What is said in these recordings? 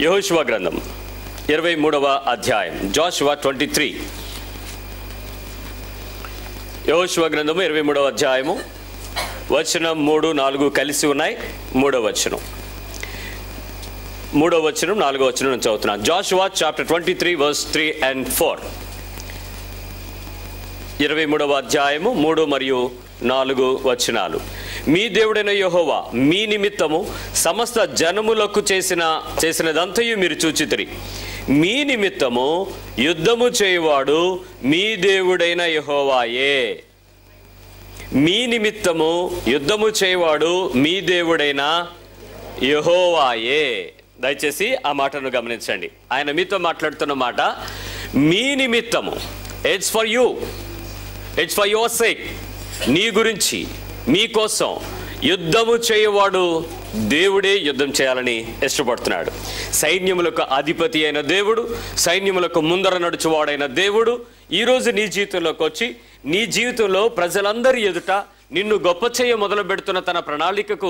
యెహోషువ గ్రంథం 23వ అధ్యాయం. జాషువా 23. యెహోషువ గ్రంథము 23వ అధ్యాయము వచనం 3, 4 కలిసి ఉన్నాయి. 3వ వచనం 4వ వచనం నేను చదువుతున్నాను. Jashuva chapter 23 verse 3 and 4. 23వ అధ్యాయము 3 మరియు 4 వచనాలు. మీ దేవుడైన యెహోవా మీ నిమిత్తము సమస్త జనములకు చేసినదంతయు మీరు చూచితిరి. మీ నిమిత్తము యుద్ధము చేయువాడు మీ దేవుడైన యెహోవాయే. మీ నిమిత్తము యుద్ధము చేయువాడు మీ దేవుడైన యెహోవాయే. దయచేసి ఆ మాటను గమనించండి. ఆయన మీతో మాట్లాడుతున్న మాట మీ నిమిత్తము. It's for you, it's for your sake. నీ గురించి, మీకోసం యుద్ధము చేయవాడు దేవుడే యుద్ధం చేయాలని ఇష్టపడుతున్నాడు. సైన్యములకు అధిపతి అయిన దేవుడు, సైన్యములకు ముందర నడుచువాడైన దేవుడు ఈరోజు నీ జీవితంలోకి వచ్చి నీ జీవితంలో ప్రజలందరి ఎదుట నిన్ను గొప్ప చేయ మొదలు పెడుతున్న తన ప్రణాళికకు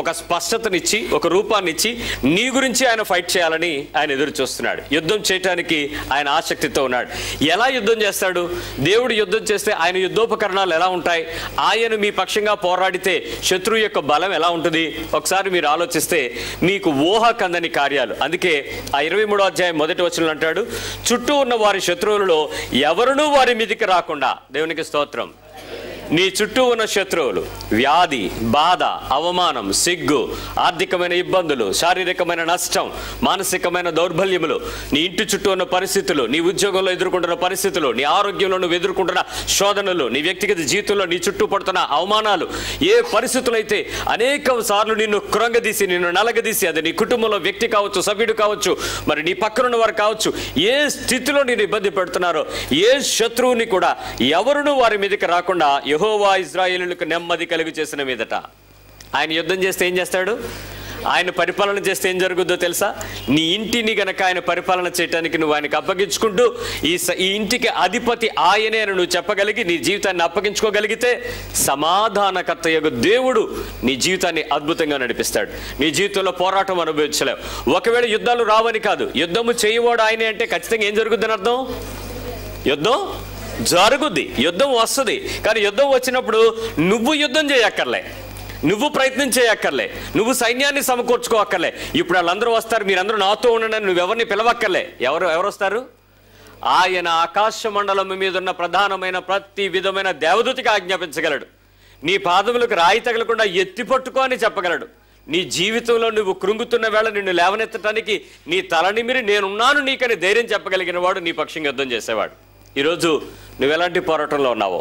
ఒక స్పష్టతనిచ్చి, ఒక రూపాన్నిచ్చి నీ గురించి ఆయన ఫైట్ చేయాలని ఆయన ఎదురు చూస్తున్నాడు. యుద్ధం చేయటానికి ఆయన ఆసక్తితో ఉన్నాడు. ఎలా యుద్ధం చేస్తాడు? దేవుడు యుద్ధం చేస్తే ఆయన యుద్ధోపకరణాలు ఎలా ఉంటాయి? ఆయన మీ పక్షంగా పోరాడితే శత్రువు యొక్క బలం ఎలా ఉంటుంది? ఒకసారి మీరు ఆలోచిస్తే మీకు ఊహ కందని కార్యాలు. అందుకే ఆ 23వ అధ్యాయం 1వ వచనంలో అంటాడు, చుట్టూ ఉన్న వారి శత్రువులలో ఎవరునూ వారి మీదికి రాకుండా. దేవునికి స్తోత్రం. నీ చుట్టూ ఉన్న శత్రువులు, వ్యాధి, బాధ, అవమానం, సిగ్గు, ఆర్థికమైన ఇబ్బందులు, శారీరకమైన నష్టం, మానసికమైన దౌర్బల్యములు, నీ ఇంటి చుట్టూ ఉన్న పరిస్థితులు, నీ ఉద్యోగంలో ఎదుర్కొంటున్న పరిస్థితులు, నీ ఆరోగ్యంలో నువ్వు ఎదుర్కొంటున్న శోధనలు, నీ వ్యక్తిగత జీవితంలో నీ చుట్టూ పడుతున్న అవమానాలు, ఏ పరిస్థితులు అయితే అనేక సార్లు నిన్ను కృంగదీసి, నిన్ను నలగదీసి, అది నీ కుటుంబంలో వ్యక్తి కావచ్చు, సభ్యుడు కావచ్చు, మరి నీ పక్కనున్న వారు కావచ్చు, ఏ స్థితిలో నేను ఇబ్బంది పెడుతున్నారో, ఏ శత్రువుని కూడా ఎవరునూ వారి మీదకి రాకుండా యెహోవా ఇశ్రాయేలులకు నెమ్మది కలుగు చేసిన మీదట. ఆయన యుద్ధం చేస్తే ఏం చేస్తాడు? ఆయన పరిపాలన చేస్తే ఏం జరుగుద్దో తెలుసా? నీ ఇంటిని గనక ఆయన పరిపాలన చేయడానికి నువ్వు ఆయనకు అప్పగించుకుంటూ ఈ ఇంటికి అధిపతి ఆయనే అని నువ్వు చెప్పగలిగి నీ జీవితాన్ని అప్పగించుకోగలిగితే సమాధానకర్తయగు దేవుడు నీ జీవితాన్ని అద్భుతంగా నడిపిస్తాడు. నీ జీవితంలో పోరాటం అనుభవించలేవు. ఒకవేళ యుద్ధాలు రావని కాదు, యుద్ధము చేయవాడు ఆయనే అంటే ఖచ్చితంగా ఏం జరుగుద్దని అర్థం? యుద్ధం జరుగుద్ది, యుద్ధం వస్తుంది. కానీ యుద్ధం వచ్చినప్పుడు నువ్వు యుద్ధం చేయక్కర్లే, నువ్వు ప్రయత్నం చేయక్కర్లే, నువ్వు సైన్యాన్ని సమకూర్చుకోక్కర్లే. ఇప్పుడు వాళ్ళందరూ వస్తారు, మీరందరూ నాతో ఉండండి, నువ్వెవరిని పిలవక్కర్లే. ఎవరు వస్తారు? ఆయన ఆకాశ మండలం మీద ఉన్న ప్రధానమైన ప్రతి విధమైన దేవదూతకి ఆజ్ఞాపించగలడు. నీ పాదములకు రాయి తగలకుండా ఎత్తి పట్టుకో అని చెప్పగలడు. నీ జీవితంలో నువ్వు కృంగుతున్న వేళ నిన్ను లేవనెత్తడానికి నీ తల నిమిరి నేనున్నాను నీకని ధైర్యం చెప్పగలిగిన వాడు నీ పక్షంగా యుద్ధం చేసేవాడు. ఈరోజు నువ్వు ఎలాంటి పోరాటంలో ఉన్నావో,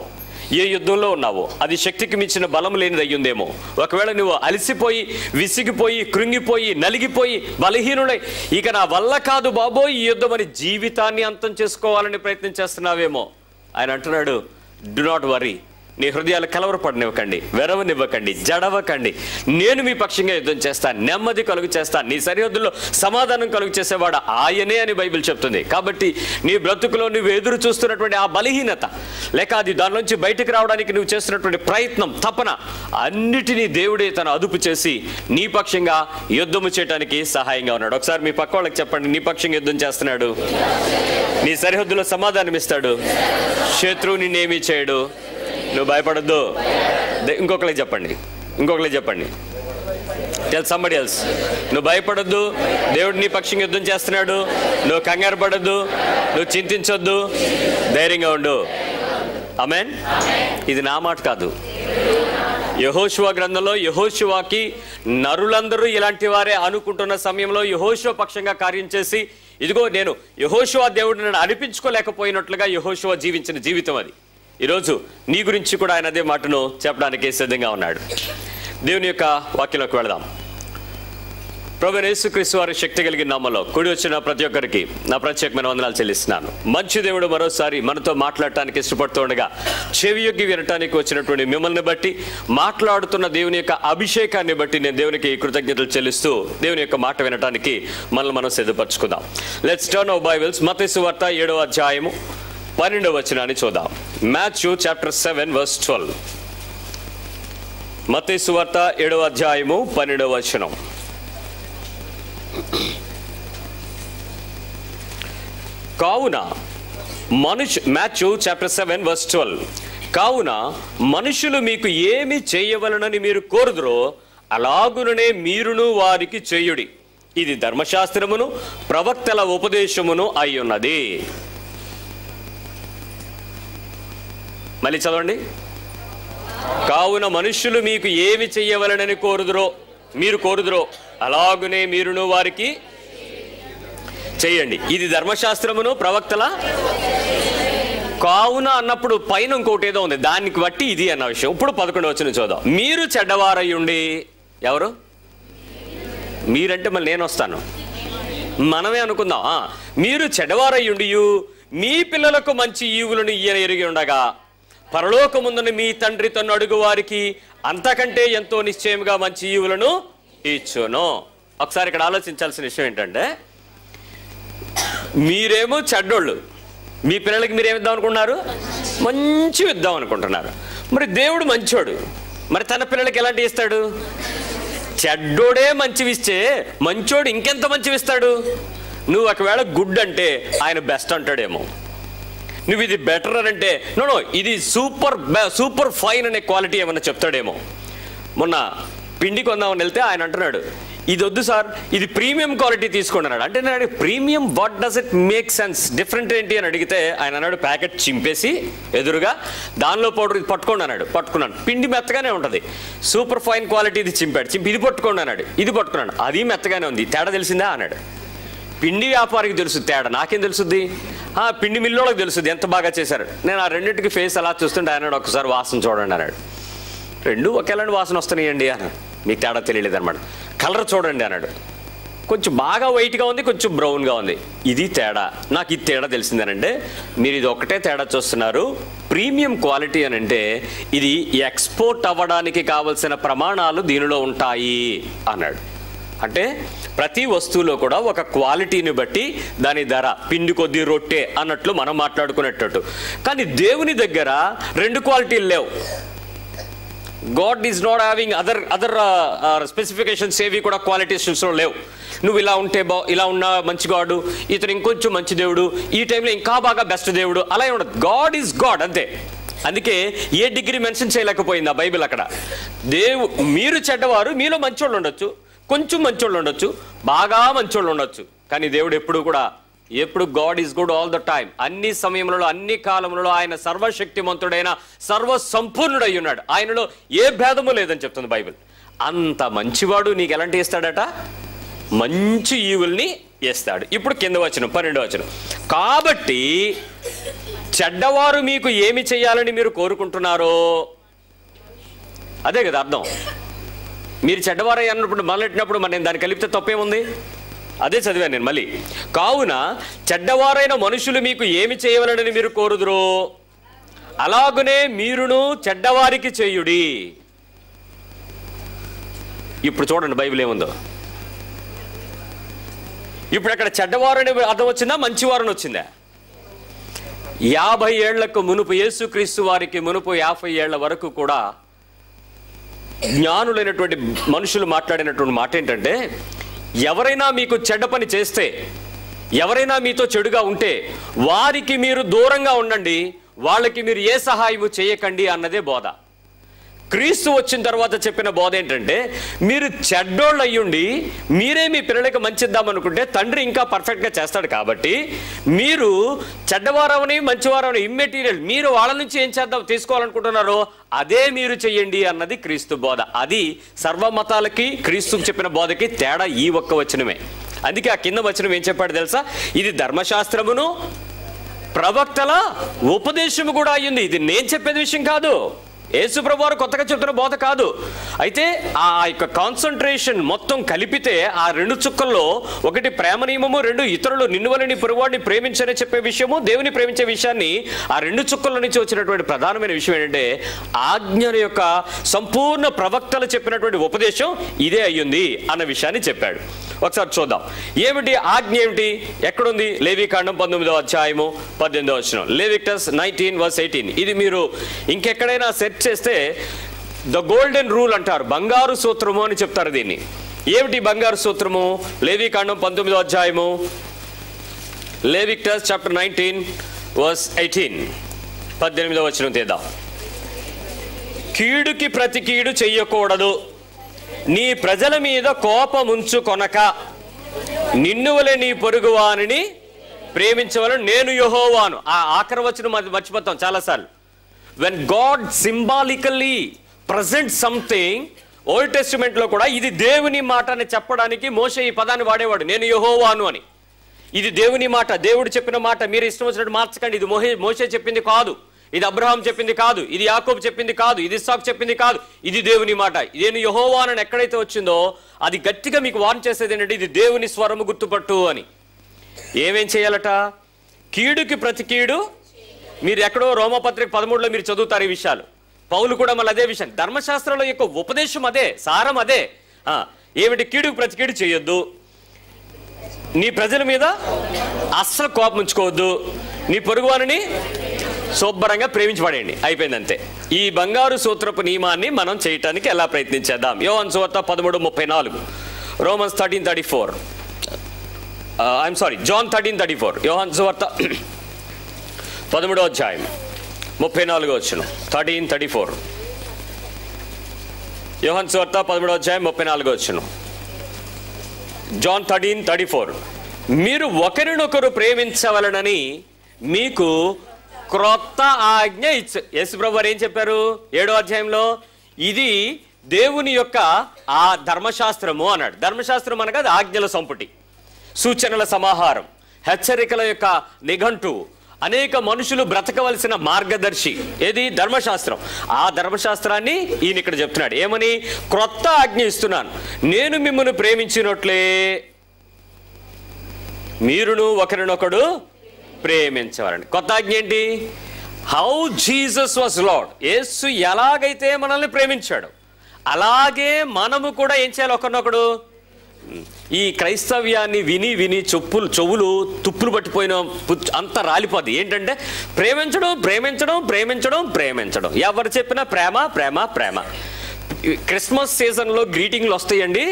ఏ యుద్ధంలో ఉన్నావో అది శక్తికి మించిన బలం లేనిది అయ్యిందేమో. ఒకవేళ నువ్వు అలసిపోయి, విసిగిపోయి, కృంగిపోయి, నలిగిపోయి, బలహీనుడై ఇక నా వల్ల కాదు బాబోయ్ ఈ యుద్ధం అని జీవితాన్ని అంతం చేసుకోవాలని ప్రయత్నం చేస్తున్నావేమో. ఆయన అంటున్నాడు, డు నాట్ వరీ. నీ హృదయాలు కలవరపడనివ్వకండి, వెరవనివ్వకండి, జడవకండి. నేను మీ పక్షంగా యుద్ధం చేస్తాను, నెమ్మది కలుగు చేస్తాను, నీ సరిహద్దుల్లో సమాధానం కలుగు చేసేవాడు ఆయనే అని బైబిల్ చెప్తుంది. కాబట్టి నీ బ్రతుకులో నువ్వు ఎదురు చూస్తున్నటువంటి ఆ బలహీనత, లేక అది దానిలోంచి బయటకు రావడానికి నువ్వు చేస్తున్నటువంటి ప్రయత్నం, తపన, అన్నిటినీ దేవుడే తన అదుపు చేసి నీ పక్షంగా యుద్ధము చేయడానికి సహాయంగా ఉన్నాడు. ఒకసారి మీ పక్క వాళ్ళకి చెప్పండి, నీ పక్షంగా యుద్ధం చేస్తున్నాడు, నీ సరిహద్దులో సమాధానం ఇస్తాడు, శత్రువు నిన్నేమీ చేయడు, నువ్వు భయపడద్దు. ఇంకొకరికి చెప్పండి, టెల్ సంబడి ఎల్స్. నువ్వు భయపడద్దు, దేవుడు నీ పక్షంగా యుద్ధం చేస్తున్నాడు, నువ్వు కంగారు పడద్దు, నువ్వు చింతించొద్దు, ధైర్యంగా ఉండు. ఆమేన్. ఇది నా మాట కాదు. యెహోషువ గ్రంథంలో యెహోషువాకి నరులందరూ ఇలాంటి వారే అనుకుంటున్న సమయంలో యెహోషువ పక్షంగా కార్యం చేసి, ఇదిగో నేను యెహోషువ దేవుడిని నన్ను అనిపించుకోలేకపోయినట్లుగా యెహోషువ జీవించిన జీవితం అది. ఈరోజు నీ గురించి కూడా ఆయన అదే మాటను చెప్పడానికి సిద్ధంగా ఉన్నాడు. దేవుని యొక్క వాక్యంలోకి వెళదాం. ప్రభువైన యేసుక్రీస్తు వారి శక్తి కలిగిన నామములో కూడి వచ్చిన ప్రతి ఒక్కరికి నా ప్రత్యేకమైన వందనాలు చెల్లిస్తున్నాను. మంచి దేవుడు మరోసారి మనతో మాట్లాడటానికి ఇష్టపడుతుండగా చెవియొగ్గి వినటానికి వచ్చినటువంటి మిమ్మల్ని బట్టి, మాట్లాడుతున్న దేవుని యొక్క అభిషేకాన్ని బట్టి నేను దేవునికి కృతజ్ఞతలు చెల్లిస్తూ దేవుని యొక్క మాట వినటానికి మనల్ని మనం సిద్ధపరచుకుందాం. Let's turn our Bibles. Mattayi సువార్త 7వ అధ్యాయము 12వ వచనాన్ని చూద్దాం. Matthew chapter 7 verse 12. మత్తయి సువార్త 7వ అధ్యాయము 12వ వచనం. కావున మాథ్యూ చాప్టర్ 7 verse 12, కావున మనుషులు మీకు ఏమి చేయవలనని మీరు కోరుదురో అలాగుననే మీరును వారికి చేయుడి, ఇది ధర్మశాస్త్రమును ప్రవక్తల ఉపదేశమును అయ్యున్నది. మళ్ళీ చదవండి. కావున మనుష్యులు మీకు ఏమి చెయ్యవలనని మీరు కోరుదురో అలాగునే మీరును వారికి చెయ్యండి, ఇది ధర్మశాస్త్రమును ప్రవక్తల. కావున అన్నప్పుడు పైన ఇంకోటి ఏదో ఉంది, దానికి బట్టి ఇది అన్న విషయం. ఇప్పుడు 11వ వచనం చూద్దాం. మీరు చెడ్డవారయ్యుండి, ఎవరు మీరంటే మళ్ళీ నేను వస్తాను, మనమే అనుకుందాం. మీరు చెడ్డవారయ్యుండి మీ పిల్లలకు మంచి ఈవులను ఎరిగి ఉండగా పరలోకముందున మీ తండ్రి తను అడుగు వారికి అంతకంటే ఎంతో నిశ్చయముగా మంచి ఈవులను ఇచ్చును. ఒకసారి ఇక్కడ ఆలోచించాల్సిన విషయం ఏంటంటే, మీరేమో చెడ్డోళ్ళు, మీ పిల్లలకి మీరేమిద్దాం అనుకుంటున్నారు? మంచి ఇద్దాం అనుకుంటున్నారు. మరి దేవుడు మంచోడు, మరి తన పిల్లలకి ఎలాంటి ఇస్తాడు? చెడ్డోడే మంచివిస్తే మంచోడు ఇంకెంత మంచివిస్తాడు? నువ్వు ఒకవేళ గుడ్ అంటే ఆయన బెస్ట్ అంటాడేమో, నువ్వు ఇది బెటర్ అని అంటే నో ఇది సూపర్ ఫైన్ అనే క్వాలిటీ ఏమన్నా చెప్తాడేమో. మొన్న పిండి కొందామని వెళ్తే ఆయన అంటున్నాడు, ఇది వద్దు సార్, ఇది ప్రీమియం క్వాలిటీ తీసుకోండి అన్నాడు. అంటే నేను premium what does it make sense, different ఏంటి అని అడిగితే ఆయన అన్నాడు, ప్యాకెట్ చింపేసి ఎదురుగా దానిలో పౌడర్ ఇది పట్టుకోండి అన్నాడు. పట్టుకున్నాను, పిండి మెత్తగానే ఉంటుంది, సూపర్ ఫైన్ క్వాలిటీ ఇది చింపి ఇది పట్టుకోండి అన్నాడు. ఇది పట్టుకున్నాడు, అది మెత్తగానే ఉంది, తేడా తెలిసిందా అన్నాడు. పిండి వ్యాపారికి తెలుస్తుంది తేడా, నాకేం తెలుస్తుంది? పిండి మిల్లోళ్ళకి తెలుస్తుంది ఎంత బాగా చేశారు. నేను ఆ రెండింటికి ఫేస్ అలా చూస్తుంటే ఆయన ఒకసారి వాసన చూడండి అన్నాడు. రెండు ఒకేలాంటి వాసన వస్తున్నాయండి అన్నాడు. మీకు తేడా తెలియలేదు అనమాట. కలర్ చూడండి అన్నాడు, కొంచెం బాగా వైట్గా ఉంది, కొంచెం బ్రౌన్గా ఉంది, ఇది తేడా. నాకు ఇది తేడా తెలిసిందేనంటే మీరు ఇది ఒకటే తేడా చూస్తున్నారు. ప్రీమియం క్వాలిటీ అని అంటే ఇది ఎక్స్పోర్ట్ అవ్వడానికి కావలసిన ప్రమాణాలు దీనిలో ఉంటాయి అన్నాడు. అంటే ప్రతి వస్తువులో కూడా ఒక క్వాలిటీని బట్టి దాని ధర, పిండి కొద్ది రొట్టె అన్నట్లు మనం మాట్లాడుకునేటట్టు. కానీ దేవుని దగ్గర రెండు క్వాలిటీలు లేవు. God is not having other specifications ఏవి కూడా క్వాలిటీస్లో లేవు. నువ్వు ఇలా ఉంటే ఇలా ఉన్న మంచి గాడు, ఇతను ఇంకొంచెం మంచి దేవుడు, ఈ టైంలో ఇంకా బాగా బెస్ట్ దేవుడు, అలా ఉండదు. గాడ్ ఈజ్ గాడ్ అంతే. అందుకే ఏ డిగ్రీ మెన్షన్ చేయలేకపోయింది ఆ బైబిల్ అక్కడ. మీరు చెడ్డవారు, మీలో మంచోళ్ళు ఉండొచ్చు, కొంచెం మంచోళ్ళు ఉండొచ్చు, బాగా మంచోళ్ళు ఉండొచ్చు, కానీ దేవుడు ఎప్పుడు God is good all the time. అన్ని సమయంలో అన్ని కాలంలో ఆయన సర్వశక్తిమంతుడైన సర్వసంపూర్ణుడై ఉన్నాడు. ఆయనలో ఏ భేదము లేదని చెప్తుంది బైబిల్. అంత మంచివాడు నీకు ఎలాంటి ఇస్తాడట? మంచి ఈవుల్ని ఇస్తాడు. ఇప్పుడు కింద వచనం 12వ వచనం. కాబట్టి చెడ్డవారు మీకు ఏమి చేయాలని మీరు కోరుకుంటున్నారో, అదే కదా అర్థం. మీరు చెడ్డవారై అన్నప్పుడు మొదలెట్టినప్పుడు నేను దాన్ని కలిపితే తప్పేముంది? అదే చదివాను నేను మళ్ళీ. కావున చెడ్డవారైన మనుషులు మీకు ఏమి చేయవలనని మీరు కోరుదురో అలాగునే మీరును చెడ్డవారికి చేయుడి. ఇప్పుడు చూడండి బైబిల్ ఏముందో. ఇప్పుడు అక్కడ చెడ్డవారని అర్థం వచ్చిందా, మంచివారని వచ్చిందా? 50 ఏళ్లకు మునుపు, యేసుక్రీస్తు వారికి మునుపు 50 ఏళ్ల వరకు కూడా జ్ఞానులైనటువంటి మనుషులు మాట్లాడినటువంటి మాట ఏంటంటే, ఎవరైనా మీకు చెడ్డ పని చేస్తే, ఎవరైనా మీతో చెడుగా ఉంటే వారికి మీరు దూరంగా ఉండండి, వాళ్ళకి మీరు ఏ సహాయము చేయకండి అన్నదే బోధ. క్రీస్తు వచ్చిన తర్వాత చెప్పిన బోధ ఏంటంటే, మీరు చెడ్డోళ్ళు అయ్యుండి మీరే మీ పిల్లలకి మంచిద్దామనుకుంటే తండ్రి ఇంకా పర్ఫెక్ట్గా చేస్తాడు. కాబట్టి మీరు చెడ్డవారవని మంచివారవని ఇమ్మెటీరియల్, మీరు వాళ్ళ నుంచి ఏం చేద్దాం తీసుకోవాలనుకుంటున్నారో అదే మీరు చెయ్యండి అన్నది క్రీస్తు బోధ. అది సర్వమతాలకి క్రీస్తుకు చెప్పిన బోధకి తేడా ఈ ఒక్క వచనమే. అందుకే ఆ కింద వచనం ఏం చెప్పాడు తెలుసా? ఇది ధర్మశాస్త్రమును ప్రవక్తల ఉపదేశము కూడా అయ్యింది. ఇది నేను చెప్పేది విషయం కాదు, యేసు ప్రభువు వారు కొత్తగా చెప్తున్న బోధ కాదు. అయితే ఆ యొక్క కాన్సన్ట్రేషన్ మొత్తం కలిపితే ఆ 2 చుక్కల్లో ఒకటి ప్రేమ నియమము, 2 ఇతరులు నిన్ను వలని పొరుగువాడిని ప్రేమించని చెప్పే విషయము, దేవుని ప్రేమించే విషయాన్ని ఆ 2 చుక్కల నుంచి వచ్చినటువంటి ప్రధానమైన విషయం ఏంటంటే ఆజ్ఞల యొక్క సంపూర్ణ ప్రవక్తలు చెప్పినటువంటి ఉపదేశం ఇదే అయ్యింది అన్న విషయాన్ని చెప్పాడు. ఒకసారి చూద్దాం ఏమిటి ఆజ్ఞ ఏమిటి, ఎక్కడుంది? లేవికాండం 19వ అధ్యాయము 18వ వచనం. లెవిటికస్ 19:18. ఇది మీరు ఇంకెక్కడైనా సెర్చ్ చేస్తే ద గోల్డెన్ రూల్ అంటారు, బంగారు సూత్రము అని చెప్తారు దీన్ని. ఏమిటి బంగారు సూత్రము? లేవికాండం 19వ అధ్యాయము లెవిటికస్ చాప్టర్ 19 వర్స్ 18, 18వ వచనం తీద్దాం. కీడుకి ప్రతి కీడు చెయ్యకూడదు, నీ ప్రజల మీద కోపముంచుకొనక నిన్ను వలె నీ పొరుగువానిని ప్రేమించవలను, నేను యెహోవాను. ఆ ఆఖరి వచనం మర్చిపోతాం చాలాసార్లు. When God symbolically present something, old టెస్టిమెంట్లో కూడా ఇది దేవుని మాట అని చెప్పడానికి మోషే ఈ పదాన్ని వాడేవాడు, నేను యెహోవాను అని. ఇది దేవుని మాట, దేవుడు చెప్పిన మాట, మీరు ఇష్టం వచ్చినట్టు మార్చకండి. ఇది మోషే చెప్పింది కాదు, ఇది అబ్రహాం చెప్పింది కాదు, ఇది యాకోబు చెప్పింది కాదు, ఇది ఇస్సాకు చెప్పింది కాదు, ఇది దేవుని మాట. నేను యెహోవాను అని ఎక్కడైతే వచ్చిందో అది గట్టిగా మీకు వార్న్ చేసేది ఏంటంటే ఇది దేవుని స్వరము గుర్తుపట్టు అని. ఏమేం చేయాలట? కీడుకి ప్రతి కీడు. మీరు ఎక్కడో రోమపత్రిక 13లో మీరు చదువుతారు ఈ విషయాలు. పౌలు కూడా మళ్ళీ అదే విషయం, ధర్మశాస్త్రంలో యొక్క ఉపదేశం అదే, సారం అదే. ఏమిటి? కీడుకి ప్రతి కీడు చేయొద్దు, నీ ప్రజల మీద అస్సలు కోపం ఉంచుకోవద్దు, నీ పొరుగువానిని శుభ్రంగా ప్రేమించబడేయండి, అయిపోయింది అంతే. ఈ బంగారు సూత్రపు నియమాన్ని మనం చేయటానికి ఎలా ప్రయత్నించేద్దాం? యోహాను సువార్త 13:34, రోమన్స్ 13:34, ఐఎమ్ సారీ జాన్ 13:34, యోహాను సువార్త 13వ అధ్యాయం 34వ వచనం, 13:34, యోహాను సువార్త 13వ అధ్యాయం 34వ వచనం, జాన్ 13:34, మీరు ఒకరినొకరు ప్రేమించవలనని మీకు క్రొత్త ఆజ్ఞ యేసు ప్రభు వారు ఏం చెప్పారు 7వ అధ్యాయంలో? ఇది దేవుని యొక్క ఆ ధర్మశాస్త్రము అన్నాడు. ధర్మశాస్త్రం అనగా అది ఆజ్ఞల సంపుటి, సూచనల సమాహారం, హెచ్చరికల యొక్క నిఘంటు, అనేక మనుషులు బ్రతకవలసిన మార్గదర్శి. ఏది? ధర్మశాస్త్రం. ఆ ధర్మశాస్త్రాన్ని ఈయన ఇక్కడ చెప్తున్నాడు. ఏమని? క్రొత్త ఆజ్ఞ ఇస్తున్నాను, నేను మిమ్మల్ని ప్రేమించినట్లే మీరును ఒకరినొకడు ప్రేమించవాలండి. కొత్త ఆజ్ఞ ఏంటి? How Jesus was Lord. Yesu ఎలాగైతే మనల్ని ప్రేమించాడు అలాగే మనము కూడా ఏం చేయాలి? ఒకరినొకడు. ఈ క్రైస్తవ్యాన్ని విని విని చెవులు తుప్పులు పట్టిపోయిన అంతా రాలిపోద్ది. ఏంటంటే ప్రేమించడం ప్రేమించడం ప్రేమించడం ప్రేమించడం. ఎవరు చెప్పినా ప్రేమ ప్రేమ ప్రేమ. క్రిస్మస్ సీజన్లో గ్రీటింగ్లు వస్తాయండి.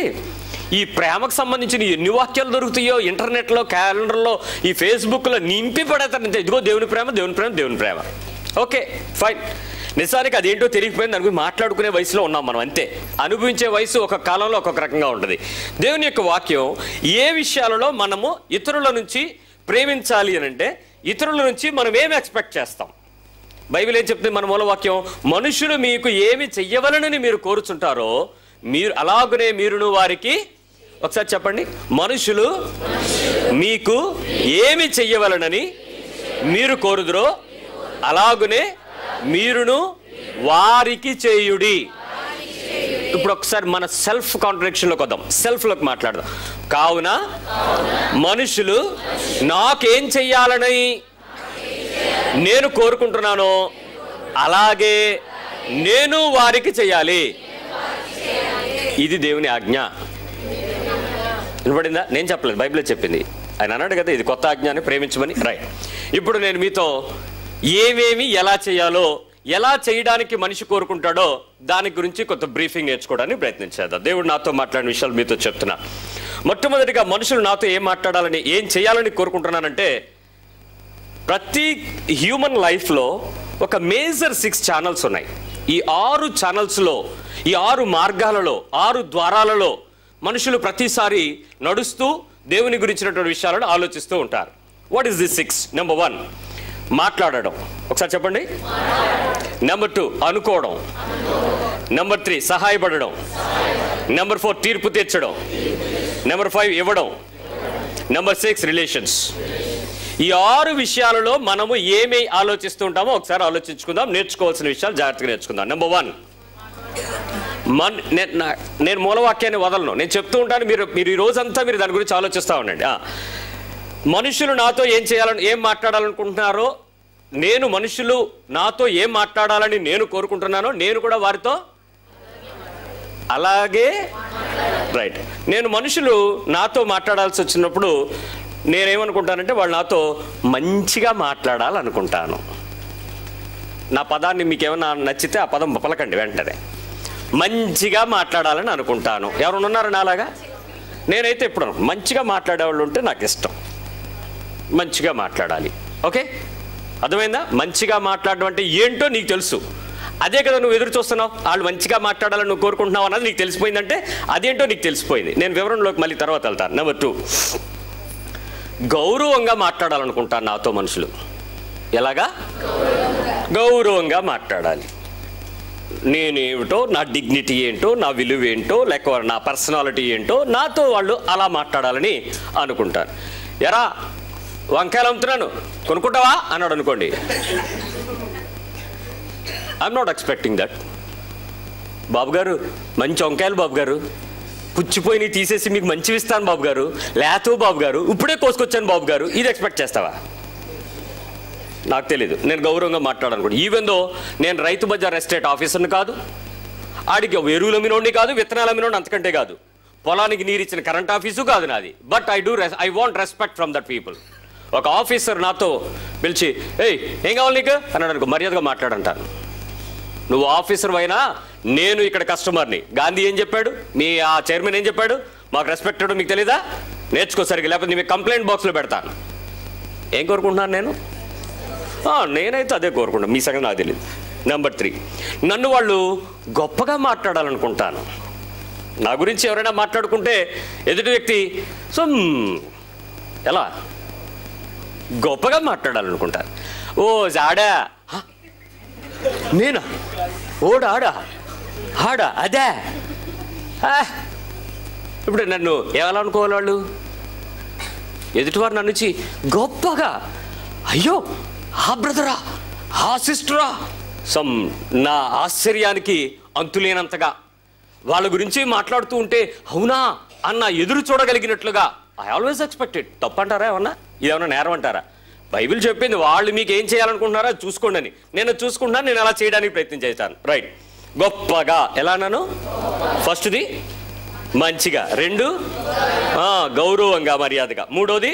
ఈ ప్రేమకు సంబంధించిన ఎన్ని వాక్యాలు దొరుకుతాయో ఇంటర్నెట్లో, క్యాలెండర్లో, ఈ ఫేస్బుక్లో నింపి పడతారు. ఇదిగో దేవుని ప్రేమ, దేవుని ప్రేమ, దేవుని ప్రేమ. Okay fine. నిజానికి అదేంటో తెలియకపోయింది, దాని గురించి మాట్లాడుకునే వయసులో ఉన్నాం మనం, అంతే. అనుభవించే వయసు ఒక కాలంలో ఒక్కొక్క రకంగా ఉంటుంది. దేవుని యొక్క వాక్యం ఏ విషయాలలో మనము ఇతరుల నుంచి ప్రేమించాలి అని అంటే, ఇతరుల నుంచి మనం ఏమి ఎక్స్పెక్ట్ చేస్తాం? బైబిల్ ఏం చెప్తుంది? మన మూలవాక్యం, మనుషులు మీకు ఏమి చెయ్యవలనని మీరు కోరుచుంటారో మీరు అలాగనే మీరును వారికి. ఒకసారి చెప్పండి, మనుషులు మీకు ఏమి చెయ్యవలనని మీరు కోరుదురో అలాగునే మీరును వారికి చేయుడి. ఇప్పుడు ఒకసారి మన సెల్ఫ్ కాంట్రడిక్షన్లోకి వద్దాం, సెల్ఫ్లోకి మాట్లాడదాం. కావున మనుషులు నాకేం చెయ్యాలని నేను కోరుకుంటున్నానో అలాగే నేను వారికి చెయ్యాలి. ఇది దేవుని ఆజ్ఞ. వినపడిందా? నేను చెప్పలేదు, బైబిల్లో చెప్పింది. ఆయన అన్నాడు కదా, ఇది కొత్త ఆజ్ఞ అని, ప్రేమించమని. రైట్. ఇప్పుడు నేను మీతో ఏమేమి ఎలా చేయాలో, ఎలా చేయడానికి మనిషి కోరుకుంటాడో దాని గురించి కొంత బ్రీఫింగ్ నేర్చుకోవడానికి ప్రయత్నించేద్దాం. దేవుడు నాతో మాట్లాడిన విషయాలు మీతో చెప్తున్నా. మొట్టమొదటిగా మనుషులు నాతో ఏం మాట్లాడాలని, ఏం చేయాలని కోరుకుంటున్నానంటే, ప్రతి హ్యూమన్ లైఫ్లో ఒక మేజర్ 6 ఛానల్స్ ఉన్నాయి. ఈ 6 ఛానల్స్లో, ఈ 6 మార్గాలలో, 6 ద్వారాలలో మనుషులు ప్రతిసారి నడుస్తూ దేవుని గురించినటువంటి విషయాలను ఆలోచిస్తూ ఉంటారు. What is this 6? నెంబర్ 1 మాట్లాడడం. ఒకసారి చెప్పండి. నెంబర్ 2 అనుకోవడం. నెంబర్ 3 సహాయపడడం. నెంబర్ 4 తీర్పు తీర్చడం. నెంబర్ 5 ఇవ్వడం. Number 6 relations. ఈ 6 విషయాలలో మనము ఏమి ఆలోచిస్తూ ఉంటామో ఒకసారి ఆలోచించుకుందాం. నేర్చుకోవాల్సిన విషయాలు జాగ్రత్తగా నేర్చుకుందాం. నెంబర్ 1, నేను మూలవాక్యాన్ని వదలను, నేను చెప్తూ ఉంటాను, మీరు ఈ రోజంతా మీరు దాని గురించి ఆలోచిస్తూ ఉండండి. మనుషులు నాతో ఏం చేయాలని, ఏం మాట్లాడాలనుకుంటున్నారో, నేను మనుషులు నాతో ఏం మాట్లాడాలని నేను కోరుకుంటున్నానో నేను కూడా వారితో అలాగే. రైట్. నేను మనుషులు నాతో మాట్లాడాల్సి వచ్చినప్పుడు నేనేమనుకుంటానంటే, వాళ్ళు నాతో మంచిగా మాట్లాడాలనుకుంటాను. నా పదాన్ని మీకు ఏమైనా నచ్చితే ఆ పదం పలకండి వెంటనే. మంచిగా మాట్లాడాలని అనుకుంటాను. ఎవరైనా ఉన్నారు నాలాగా? నేనైతే ఇప్పుడు మంచిగా మాట్లాడేవాళ్ళు ఉంటే నాకు ఇష్టం. మంచిగా మాట్లాడాలి. ఓకే, అర్థమైందా? మంచిగా మాట్లాడడం అంటే ఏంటో నీకు తెలుసు, అదే కదా నువ్వు ఎదురు చూస్తున్నావు. వాళ్ళు మంచిగా మాట్లాడాలని నువ్వు కోరుకుంటున్నావు అన్నది నీకు తెలిసిపోయిందంటే అదేంటో నీకు తెలిసిపోయింది. నేను వివరంలోకి మళ్ళీ తర్వాత వెళ్తాను. నెంబర్ 2, గౌరవంగా మాట్లాడాలనుకుంటాను నాతో మనుషులు. ఎలాగా? గౌరవంగా మాట్లాడాలి. నేనేమిటో, నా డిగ్నిటీ ఏంటో, నా విలువ ఏంటో, లేక నా పర్సనాలిటీ ఏంటో నాతో వాళ్ళు అలా మాట్లాడాలని అనుకుంటాను. ఎరా వంకాయలు అమ్ముతున్నాను కొనుక్కుంటావా అన్నాడు అనుకోండి, ఐఎమ్ నాట్ ఎక్స్పెక్టింగ్ దట్. బాబు గారు మంచి వంకాయలు బాబు గారు, పుచ్చిపోయి తీసేసి మీకు మంచివి ఇస్తాను బాబు గారు, లేతో బాబు గారు, ఇప్పుడే కోసుకొచ్చాను బాబు గారు, ఇది ఎక్స్పెక్ట్ చేస్తావా? నాకు తెలీదు. నేను గౌరవంగా మాట్లాడాలనుకోండి. ఈవెన్ దో నేను రైతు బజార్ ఎస్టేట్ ఆఫీసర్ని కాదు, ఆడికి ఎరువులు అమ్మినోడిని కాదు, విత్తనాలు అమ్మినోడిని అంతకంటే కాదు, పొలానికి నీరు ఇచ్చిన కరెంట్ ఆఫీసు కాదు నాది. But I want respect from that people. ఒక ఆఫీసర్ నాతో పిలిచి ఏయ్ ఏం కావాలి నీకు అన్నాడు అనుకో, మర్యాదగా మాట్లాడంటాను. నువ్వు ఆఫీసర్ అయినా నేను ఇక్కడ కస్టమర్ని. గాంధీ ఏం చెప్పాడు, మీ ఆ చైర్మన్ ఏం చెప్పాడు, మాకు రెస్పెక్ట్ ఇవ్వడం మీకు తెలీదా, నేర్చుకో సరిగ్గా, లేకపోతే మీకు కంప్లైంట్ బాక్స్లో పెడతాను. ఏం కోరుకుంటున్నాను నేను? నేనైతే అదే కోరుకుంటాను, మీ సంగతి నాకు తెలియదు. నెంబర్ 3, నన్ను వాళ్ళు గొప్పగా మాట్లాడాలనుకుంటాను. నా గురించి ఎవరైనా మాట్లాడుకుంటే ఎదుటి వ్యక్తి సో ఎలా గొప్పగా మాట్లాడాలనుకుంటాను. ఓ జాడా, నేనా, ఓడాడా, ఆడా, అదే. ఇప్పుడు నన్ను ఎలా అనుకోవాలి వాళ్ళు? ఎదుటివారు నన్ను వచ్చి గొప్పగా, అయ్యో ఆ బ్రదరా, ఆ సిస్టరా, నా ఆశ్చర్యానికి అంతులేనంతగా వాళ్ళ గురించి మాట్లాడుతూ ఉంటే అవునా అన్న ఎదురు చూడగలిగినట్లుగా ఐ ఆల్వేస్ ఎక్స్పెక్టెడ్. తప్పంటారా ఏమన్నా? ఇదేమన్నా నేరం అంటారా? బైబిల్ చెప్పింది వాళ్ళు మీకు ఏం చేయాలనుకుంటున్నారో అది చూసుకోండి అని. నేను చూసుకుంటున్నాను, నేను అలా చేయడానికి ప్రయత్నం చేస్తాను. రైట్, గొప్పగా ఎలా అన్నాను? ఫస్ట్ది మంచిగా, 2 గౌరవంగా మర్యాదగా, 3వది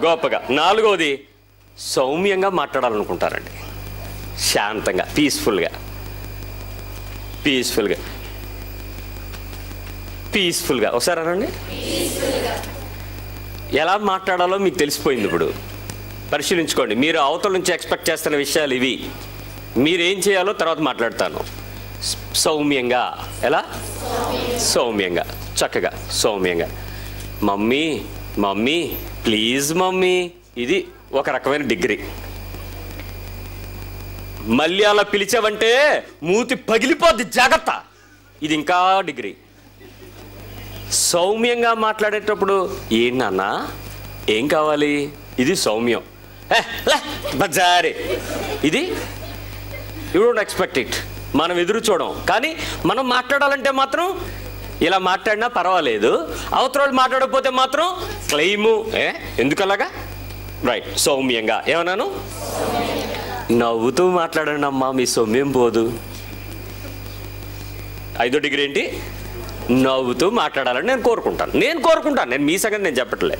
గొప్పగా, 4వది సౌమ్యంగా మాట్లాడాలనుకుంటారండి. శాంతంగా, పీస్ఫుల్గా ఒకసారి అనండి. ఎలా మాట్లాడాలో మీకు తెలిసిపోయింది. ఇప్పుడు పరిశీలించుకోండి. మీరు అవతల నుంచి ఎక్స్పెక్ట్ చేస్తున్న విషయాలు ఇవి. మీరేం చేయాలో తర్వాత మాట్లాడతాను. సౌమ్యంగా, ఎలా? సౌమ్యంగా, చక్కగా సౌమ్యంగా. మమ్మీ మమ్మీ ప్లీజ్ మమ్మీ, ఇది ఒక రకమైన డిగ్రీ. మళ్ళీ అలా పిలిచావంటే మూతి పగిలిపోద్ది, జాగ్రత్త, ఇది ఇంకా డిగ్రీ. సౌమ్యంగా మాట్లాడేటప్పుడు ఏం నాన్న, ఏం కావాలి, ఇది సౌమ్యం. బజారే, ఇది యూ డోంట్ ఎక్స్పెక్ట్ ఇట్. మనం ఎదురు చూడం, కానీ మనం మాట్లాడాలంటే మాత్రం ఇలా మాట్లాడినా పర్వాలేదు, అవతల మాట్లాడకపోతే మాత్రం క్లెయిము. ఎందుకలాగా? రైట్, సౌమ్యంగా. ఏమన్నాను? నవ్వుతూ మాట్లాడండి అమ్మా, మీ సౌమ్యం పోదు. 5వ డిగ్రీ ఏంటి? నవ్వుతూ మాట్లాడాలని నేను కోరుకుంటాను. నేను మీ సంగతి నేను చెప్పట్లే,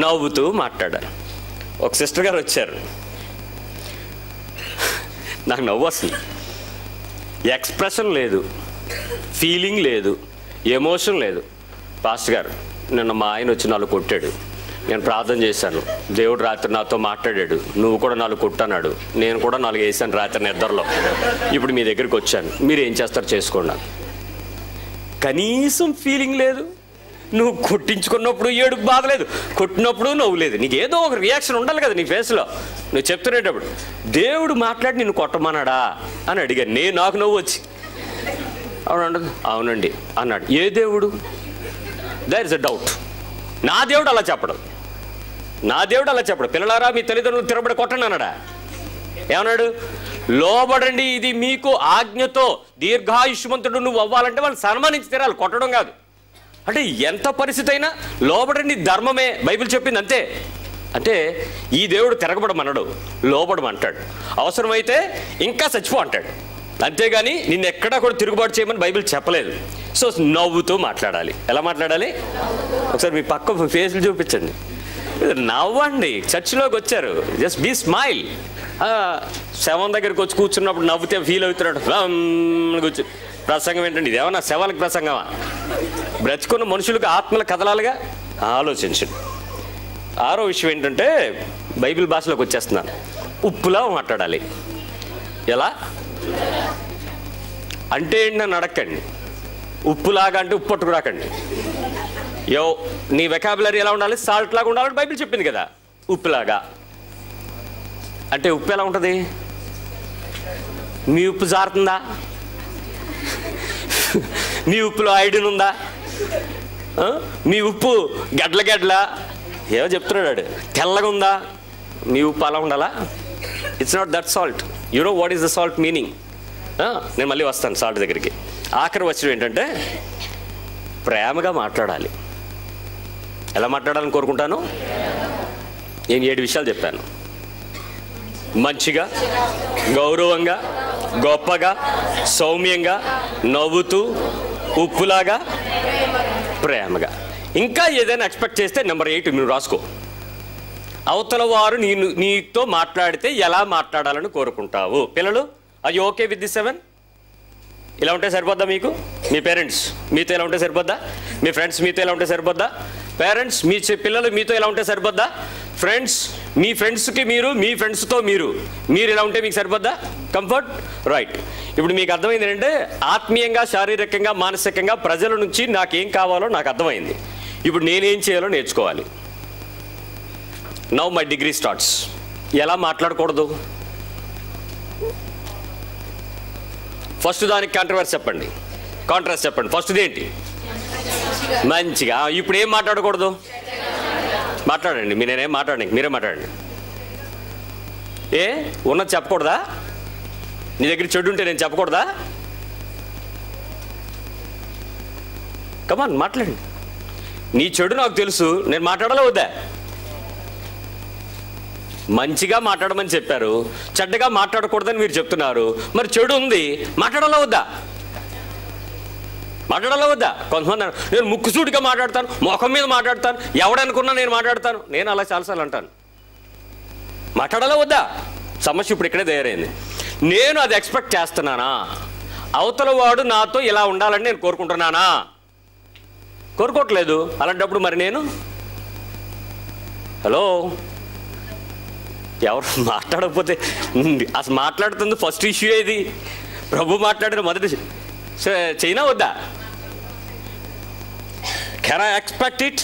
నవ్వుతూ మాట్లాడాలి. ఒక సిస్టర్ గారు వచ్చారు, నాకు నవ్వు వస్తుంది. ఎక్స్ప్రెషన్ లేదు, ఫీలింగ్ లేదు, ఎమోషన్ లేదు. పాస్టర్ గారు నిన్న మా ఆయన వచ్చి 4 కొట్టాడు, నేను ప్రార్థన చేశాను, దేవుడు రాత్రి నాతో మాట్లాడాడు, నువ్వు కూడా 4 కొట్టన్నాడు, నేను కూడా 4 వేసాను రాత్రి నిద్రలో, ఇప్పుడు మీ దగ్గరికి వచ్చాను, మీరు ఏం చేస్తారు చేసుకోండి. కనీసం ఫీలింగ్ లేదు. నువ్వు కొట్టించుకున్నప్పుడు ఏడుపు బాధ లేదు, కొట్టినప్పుడు నవ్వు లేదు. నీకు ఏదో ఒక రియాక్షన్ ఉండాలి కదా నీ ఫేస్లో నువ్వు చెప్తునేటప్పుడు. దేవుడు మాట్లాడి నిన్ను కొట్టమన్నాడా అని అడిగాను నేను, నాకు నవ్వు వచ్చి. అవునండి అన్నాడు. ఏ దేవుడు? There is a doubt. నా దేవుడు అలా చెప్పడు, పిల్లలారా మీ తల్లిదండ్రులు తిరగబడి కొట్టండి అన్నాడా? ఏమన్నాడు? లోబడండి, ఇది మీకు ఆజ్ఞతో దీర్ఘాయుష్మంతుడు నువ్వు అవ్వాలంటే వాళ్ళు సన్మానించి తీరాలి, కొట్టడం కాదు. అంటే ఎంత పరిస్థితి అయినా లోబడండి, ధర్మమే, బైబిల్ చెప్పింది అంతే. అంటే ఈ దేవుడు తిరగబడమన్నాడు, లోబడమంటాడు, అవసరమైతే ఇంకా చచ్చిపో అంటాడు. అంతేగాని నిన్ను ఎక్కడా కూడా తిరుగుబాటు చేయమని బైబిల్ చెప్పలేదు. సో నవ్వుతూ మాట్లాడాలి. ఎలా మాట్లాడాలి? ఒకసారి మీ పక్క ఫేస్లు చూపించండి, నవ్వండి. చర్చిలోకి వచ్చారు, జస్ట్ బీ స్మైల్. శవం దగ్గరికి వచ్చి కూర్చున్నప్పుడు నవ్వుతే ఫీల్ అవుతున్నాడు, కూర్చు. ప్రసంగం ఏంటండి? ఇదేమన్నా శవానికి ప్రసంగమా? బ్రతుకున్న మనుషులకు ఆత్మలు కదలాలిగా. ఆలోచించండి. ఆరో విషయం ఏంటంటే బైబిల్ భాషలోకి వచ్చేస్తున్నాను. ఉప్పులా మాట్లాడాలి. ఎలా అంటే ఏంటి నన్ను అడగండి. ఉప్పులాగా అంటే ఉప్పు పట్టుకురాకండి. నీ వెకాబులరీ ఎలా ఉండాలి? సాల్ట్ లాగా ఉండాలని బైబిల్ చెప్పింది కదా. ఉప్పులాగా అంటే ఉప్పు ఎలా ఉంటుంది? మీ ఉప్పు జారుతుందా? మీ ఉప్పులో ఐడిన్ ఉందా? మీ ఉప్పు గడ్ల ఏమో చెప్తున్నాడు, తెల్లగా ఉందా? మీ ఉప్పు అలా ఉండాలా? It's not that salt. You know what is the salt meaning? నేను మళ్ళీ వస్తాను సాల్ట్ దగ్గరికి. ఆఖరి వచ్చిన ఏంటంటే ప్రేమగా మాట్లాడాలి. ఎలా మాట్లాడాలని కోరుకుంటాను? నేను 7 విషయాలు చెప్పాను. మంచిగా, గౌరవంగా, గొప్పగా, సౌమ్యంగా, నవ్వుతూ, ఉప్పులాగా, ప్రేమగా. ఇంకా ఏదైనా ఎక్స్పెక్ట్ చేస్తే నెంబర్ 8 నువ్వు రాసుకో. అవతల వారు నీతో మాట్లాడితే ఎలా మాట్లాడాలని కోరుకుంటావు? పిల్లలు, అది ఓకే విత్ ది 7? ఇలా ఉంటే సరిపోద్దా మీకు? మీ పేరెంట్స్ మీతో ఎలా ఉంటే సరిపోద్దా? మీ ఫ్రెండ్స్ మీతో ఎలా ఉంటే సరిపోద్దా? పేరెంట్స్ మీ పిల్లలు మీతో ఎలా ఉంటే సరిపోద్దా? ఫ్రెండ్స్ మీ ఫ్రెండ్స్కి మీరు, మీ ఫ్రెండ్స్తో మీరు ఎలా ఉంటే మీకు సరిపోద్దా? Comfort, right. ఇప్పుడు మీకు అర్థమైంది ఏంటంటే ఆత్మీయంగా, శారీరకంగా, మానసికంగా ప్రజల నుంచి నాకేం కావాలో నాకు అర్థమైంది. ఇప్పుడు నేనేం చేయాలో నేర్చుకోవాలి. Now my degree starts. ఎలా మాట్లాడకూడదు? ఫస్ట్ దానికి కాంట్రవర్సీ చెప్పండి, కాంట్రాస్ట్ చెప్పండి. ఫస్ట్ది ఏంటి? మంచిగా. ఇప్పుడు ఏం మాట్లాడకూడదు? మాట్లాడండి. నేనేం మాట్లాడండి, మీరే మాట్లాడండి. ఉన్నది చెప్పకూడదా? నీ దగ్గర చెడు ఉంటే నేను చెప్పకూడదా? కమాన్ మాట్లాడండి. నీ చెడు నాకు తెలుసు, నేను మాట్లాడాలా వద్దా? మంచిగా మాట్లాడమని చెప్పారు, చెడ్డగా మాట్లాడకూడదని మీరు చెప్తున్నారు. మరి చెడు ఉంది, మాట్లాడాలా వద్దా? మాట్లాడాలా వద్దా? కొంతమంది నేను ముక్కుసూటిగా మాట్లాడతాను, ముఖం మీద మాట్లాడతాను, ఎవడనుకున్నా నేను మాట్లాడతాను. నేను అలా చాలాసార్లు అంటాను. మాట్లాడాలా వద్దా? సమస్య ఇప్పుడు ఇక్కడే తయారైంది. నేను అది ఎక్స్పెక్ట్ చేస్తున్నానా? అవతల వాడు నాతో ఇలా ఉండాలని నేను కోరుకుంటున్నానా? కోరుకోవట్లేదు. అలాంటప్పుడు మరి నేను హలో ఎవరు మాట్లాడకపోతే అసలు మాట్లాడుతుంది ఫస్ట్ ఇష్యూ ఏది? ప్రభు మాట్లాడిన మొదటి చైనా వద్దా? Can I expect it?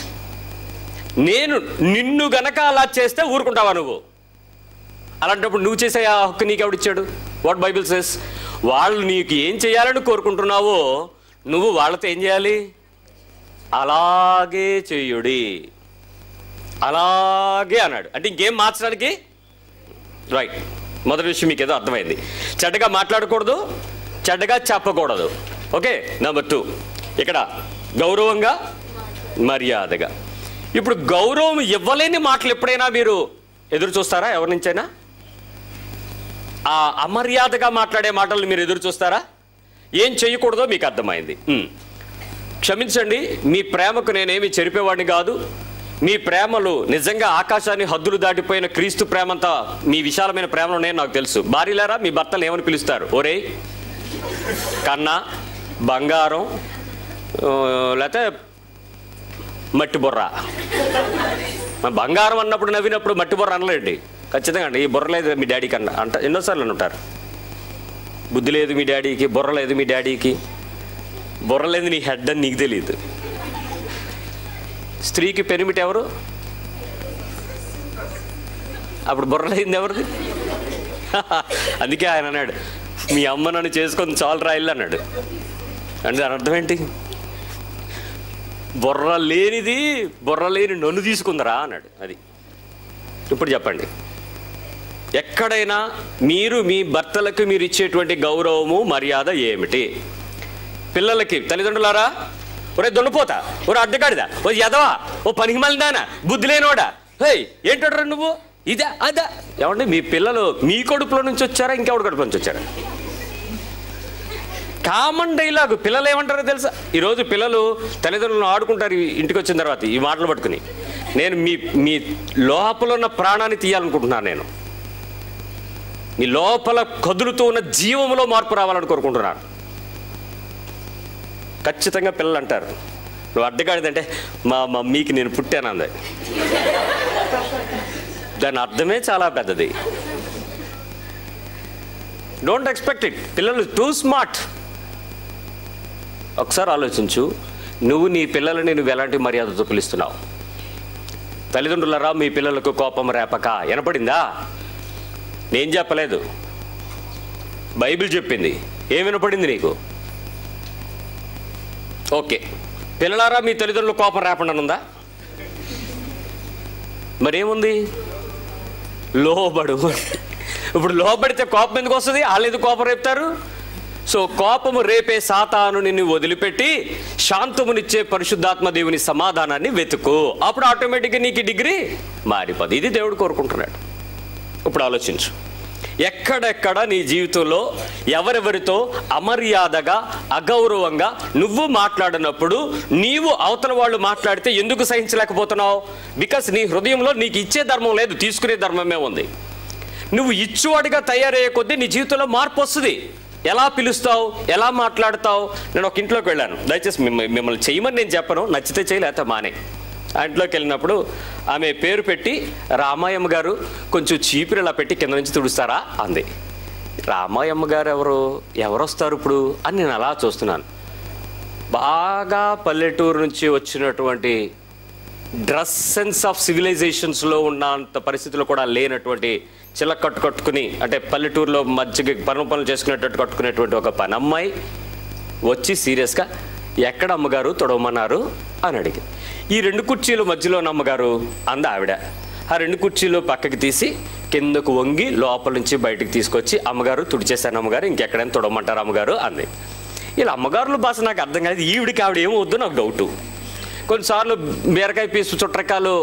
నేను నిన్ను గనక అలా చేస్తే ఊరుకుంటావా నువ్వు? అలాంటప్పుడు నువ్వు చేసే ఆ హక్కు నీకు ఎవడిచ్చాడు? What Bible says? వాళ్ళు నీకు ఏం చేయాలని కోరుకుంటున్నావో నువ్వు వాళ్ళతో ఏం చేయాలి? అలాగే చేయుడి. అలాగే అన్నాడు అంటే ఇంకేం మార్చడానికి? రైట్. మొదటి విషయం మీకు ఏదో అర్థమైంది. చెడ్డగా మాట్లాడకూడదు, చెడ్డగా చెప్పకూడదు. ఓకే. నెంబర్ 2 ఇక్కడ గౌరవంగా, మర్యాదగా. ఇప్పుడు గౌరవం ఇవ్వలేని మాటలు ఎప్పుడైనా మీరు ఎదురు చూస్తారా? ఎవరి నుంచైనా ఆ అమర్యాదగా మాట్లాడే మాటలు మీరు ఎదురు చూస్తారా? ఏం చేయకూడదో మీకు అర్థమైంది. క్షమించండి, మీ ప్రేమకు నేనేమి చెరిపేవాడిని కాదు. మీ ప్రేమలు నిజంగా ఆకాశాన్ని హద్దులు దాటిపోయిన క్రీస్తు ప్రేమంతా మీ విశాలమైన ప్రేమలో నేను నాకు తెలుసు. భార్యలారా, మీ భర్తలు ఏమని పిలుస్తారు? ఒరే, కన్నా, బంగారం, లేకపోతే మట్టి బుర్ర. బంగారం అన్నప్పుడు నవ్వినప్పుడు మట్టి బుర్ర అనలేండి. ఖచ్చితంగా అండి. ఈ బుర్ర లేదు మీ డాడీకి అంట ఎన్నోసార్లు అంటారు. బుద్ధి లేదు మీ డాడీకి, బుర్ర లేదు మీ డాడీకి. బుర్ర లేదు నీ హెడ్ అని నీకు తెలియదు. స్త్రీకి పెనిమిటి ఎవరు? అప్పుడు బుర్రలేంది ఎవరిది? అందుకే ఆయన అన్నాడు, మీ అమ్మ నన్ను చేసుకొని చాలు రాయిల్లు అన్నాడు. అంటే దాని అర్థం ఏంటి? బుర్ర లేని నన్ను తీసుకుందరా అన్నాడు. అది ఇప్పుడు చెప్పండి, ఎక్కడైనా మీరు మీ భర్తలకు మీరు ఇచ్చేటువంటి గౌరవము, మర్యాద ఏమిటి? పిల్లలకి తల్లిదండ్రులారా, ఒరే దొండిపోతా, ఒరే అడ్డగాడిదా, ఓ ఎదవా, ఓ పనికిమాలిదానా, బుద్ధి లేనోడా, హే ఏంటోడ్రా నువ్వు, ఇదా అదా. ఏమండి మీ పిల్లలు మీ కడుపులో నుంచి వచ్చారా, ఇంకెవడి కడుపులో నుంచి వచ్చారా? Common dialogue. పిల్లలు ఏమంటారో తెలుసా? ఈరోజు పిల్లలు తల్లిదండ్రులను ఆడుకుంటారు ఇంటికి వచ్చిన తర్వాత ఈ మాటలు పట్టుకుని. నేను మీ లోపల ఉన్న ప్రాణాన్ని తీయాలనుకుంటున్నాను. నేను మీ లోపల కదులుతూ ఉన్న జీవంలో మార్పు రావాలని కోరుకుంటున్నాను. ఖచ్చితంగా పిల్లలు అంటారు, నువ్వు అడ్డగాడిదంటే మా మమ్మీకి నేను పుట్టానంది. దాని అర్థమే చాలా పెద్దది. Don't expect it. పిల్లలు టూ స్మార్ట్. ఒకసారి ఆలోచించు, నువ్వు నీ పిల్లలని నువ్వు ఎలాంటి మర్యాదతో పిలుస్తున్నావు? తల్లిదండ్రులరా మీ పిల్లలకు కోపం రేపక వినపడిందా? నేను చెప్పలేదు, బైబిల్ చెప్పింది. ఏం వినపడింది నీకు? ఓకే, పిల్లలారా మీ తల్లిదండ్రులు కోపం రేపండి ఉందా? మరేముంది? లోబడు. ఇప్పుడు లోబడితే కోపం ఎందుకు వస్తుంది? వాళ్ళు ఎందుకు కోపం రేపుతారు? సో కోపము రేపే సాతాను నిన్ను వదిలిపెట్టి శాంతమునిచ్చే పరిశుద్ధాత్మ దేవుని సమాధానాన్ని వెతుకు. అప్పుడు ఆటోమేటిక్గా నీకు డిగ్రీ మారిపోదు. ఇది దేవుడు కోరుకుంటున్నాడు. ఇప్పుడు ఆలోచించు, ఎక్కడెక్కడ నీ జీవితంలో ఎవరెవరితో అమర్యాదగా అగౌరవంగా నువ్వు మాట్లాడినప్పుడు నీవు అవతల వాళ్ళు మాట్లాడితే ఎందుకు సహించలేకపోతున్నావు? బికాస్ నీ హృదయంలో నీకు ఇచ్చే ధర్మం లేదు, తీసుకునే ధర్మమే ఉంది. నువ్వు ఇచ్చువాడిగా తయారయ్యే కొద్దీ నీ జీవితంలో మార్పు వస్తుంది. ఎలా పిలుస్తావు, ఎలా మాట్లాడతావు? నేను ఒక ఇంట్లోకి వెళ్ళాను. దయచేసి మిమ్మల్ని చేయమని నేను చెప్పను, నచ్చితే చేయి లేకపోతే మానే. ఆ ఇంట్లోకి వెళ్ళినప్పుడు ఆమె పేరు పెట్టి రామాయమ్మ గారు కొంచెం చీపురు ఇలా పెట్టి కింద నుంచి తుడుస్తారా అంది. రామాయమ్మ గారు ఎవరు వస్తారు ఇప్పుడు అని నేను అలా చూస్తున్నాను. బాగా పల్లెటూరు నుంచి వచ్చినటువంటి డ్రెస్ సెన్స్ ఆఫ్ సివిలైజేషన్స్లో ఉన్నంత పరిస్థితుల్లో కూడా లేనటువంటి చిల్ల కట్టుకుని, అంటే పల్లెటూరులో మధ్యకి పనులు చేసుకునేటట్టు కట్టుకునేటువంటి ఒక పని అమ్మాయి వచ్చి సీరియస్గా ఎక్కడ అమ్మగారు తొడవమన్నారు అని అడిగి, ఈ 2 కుర్చీల మధ్యలో అమ్మగారు అంది ఆవిడ. ఆ 2 కుర్చీలు పక్కకి తీసి కిందకు వంగి లోపల నుంచి బయటకు తీసుకొచ్చి అమ్మగారు తుడిచేశాను అమ్మగారు, ఇంకెక్కడైనా తొడవమంటారు అమ్మగారు అంది. ఇలా అమ్మగారుల భాష నాకు అర్థం కాదు. ఈవిడికి ఆవిడ ఏమో వద్దు నాకు డౌటు. కొన్నిసార్లు బీరకాయ పీసు చుట్టరకాలు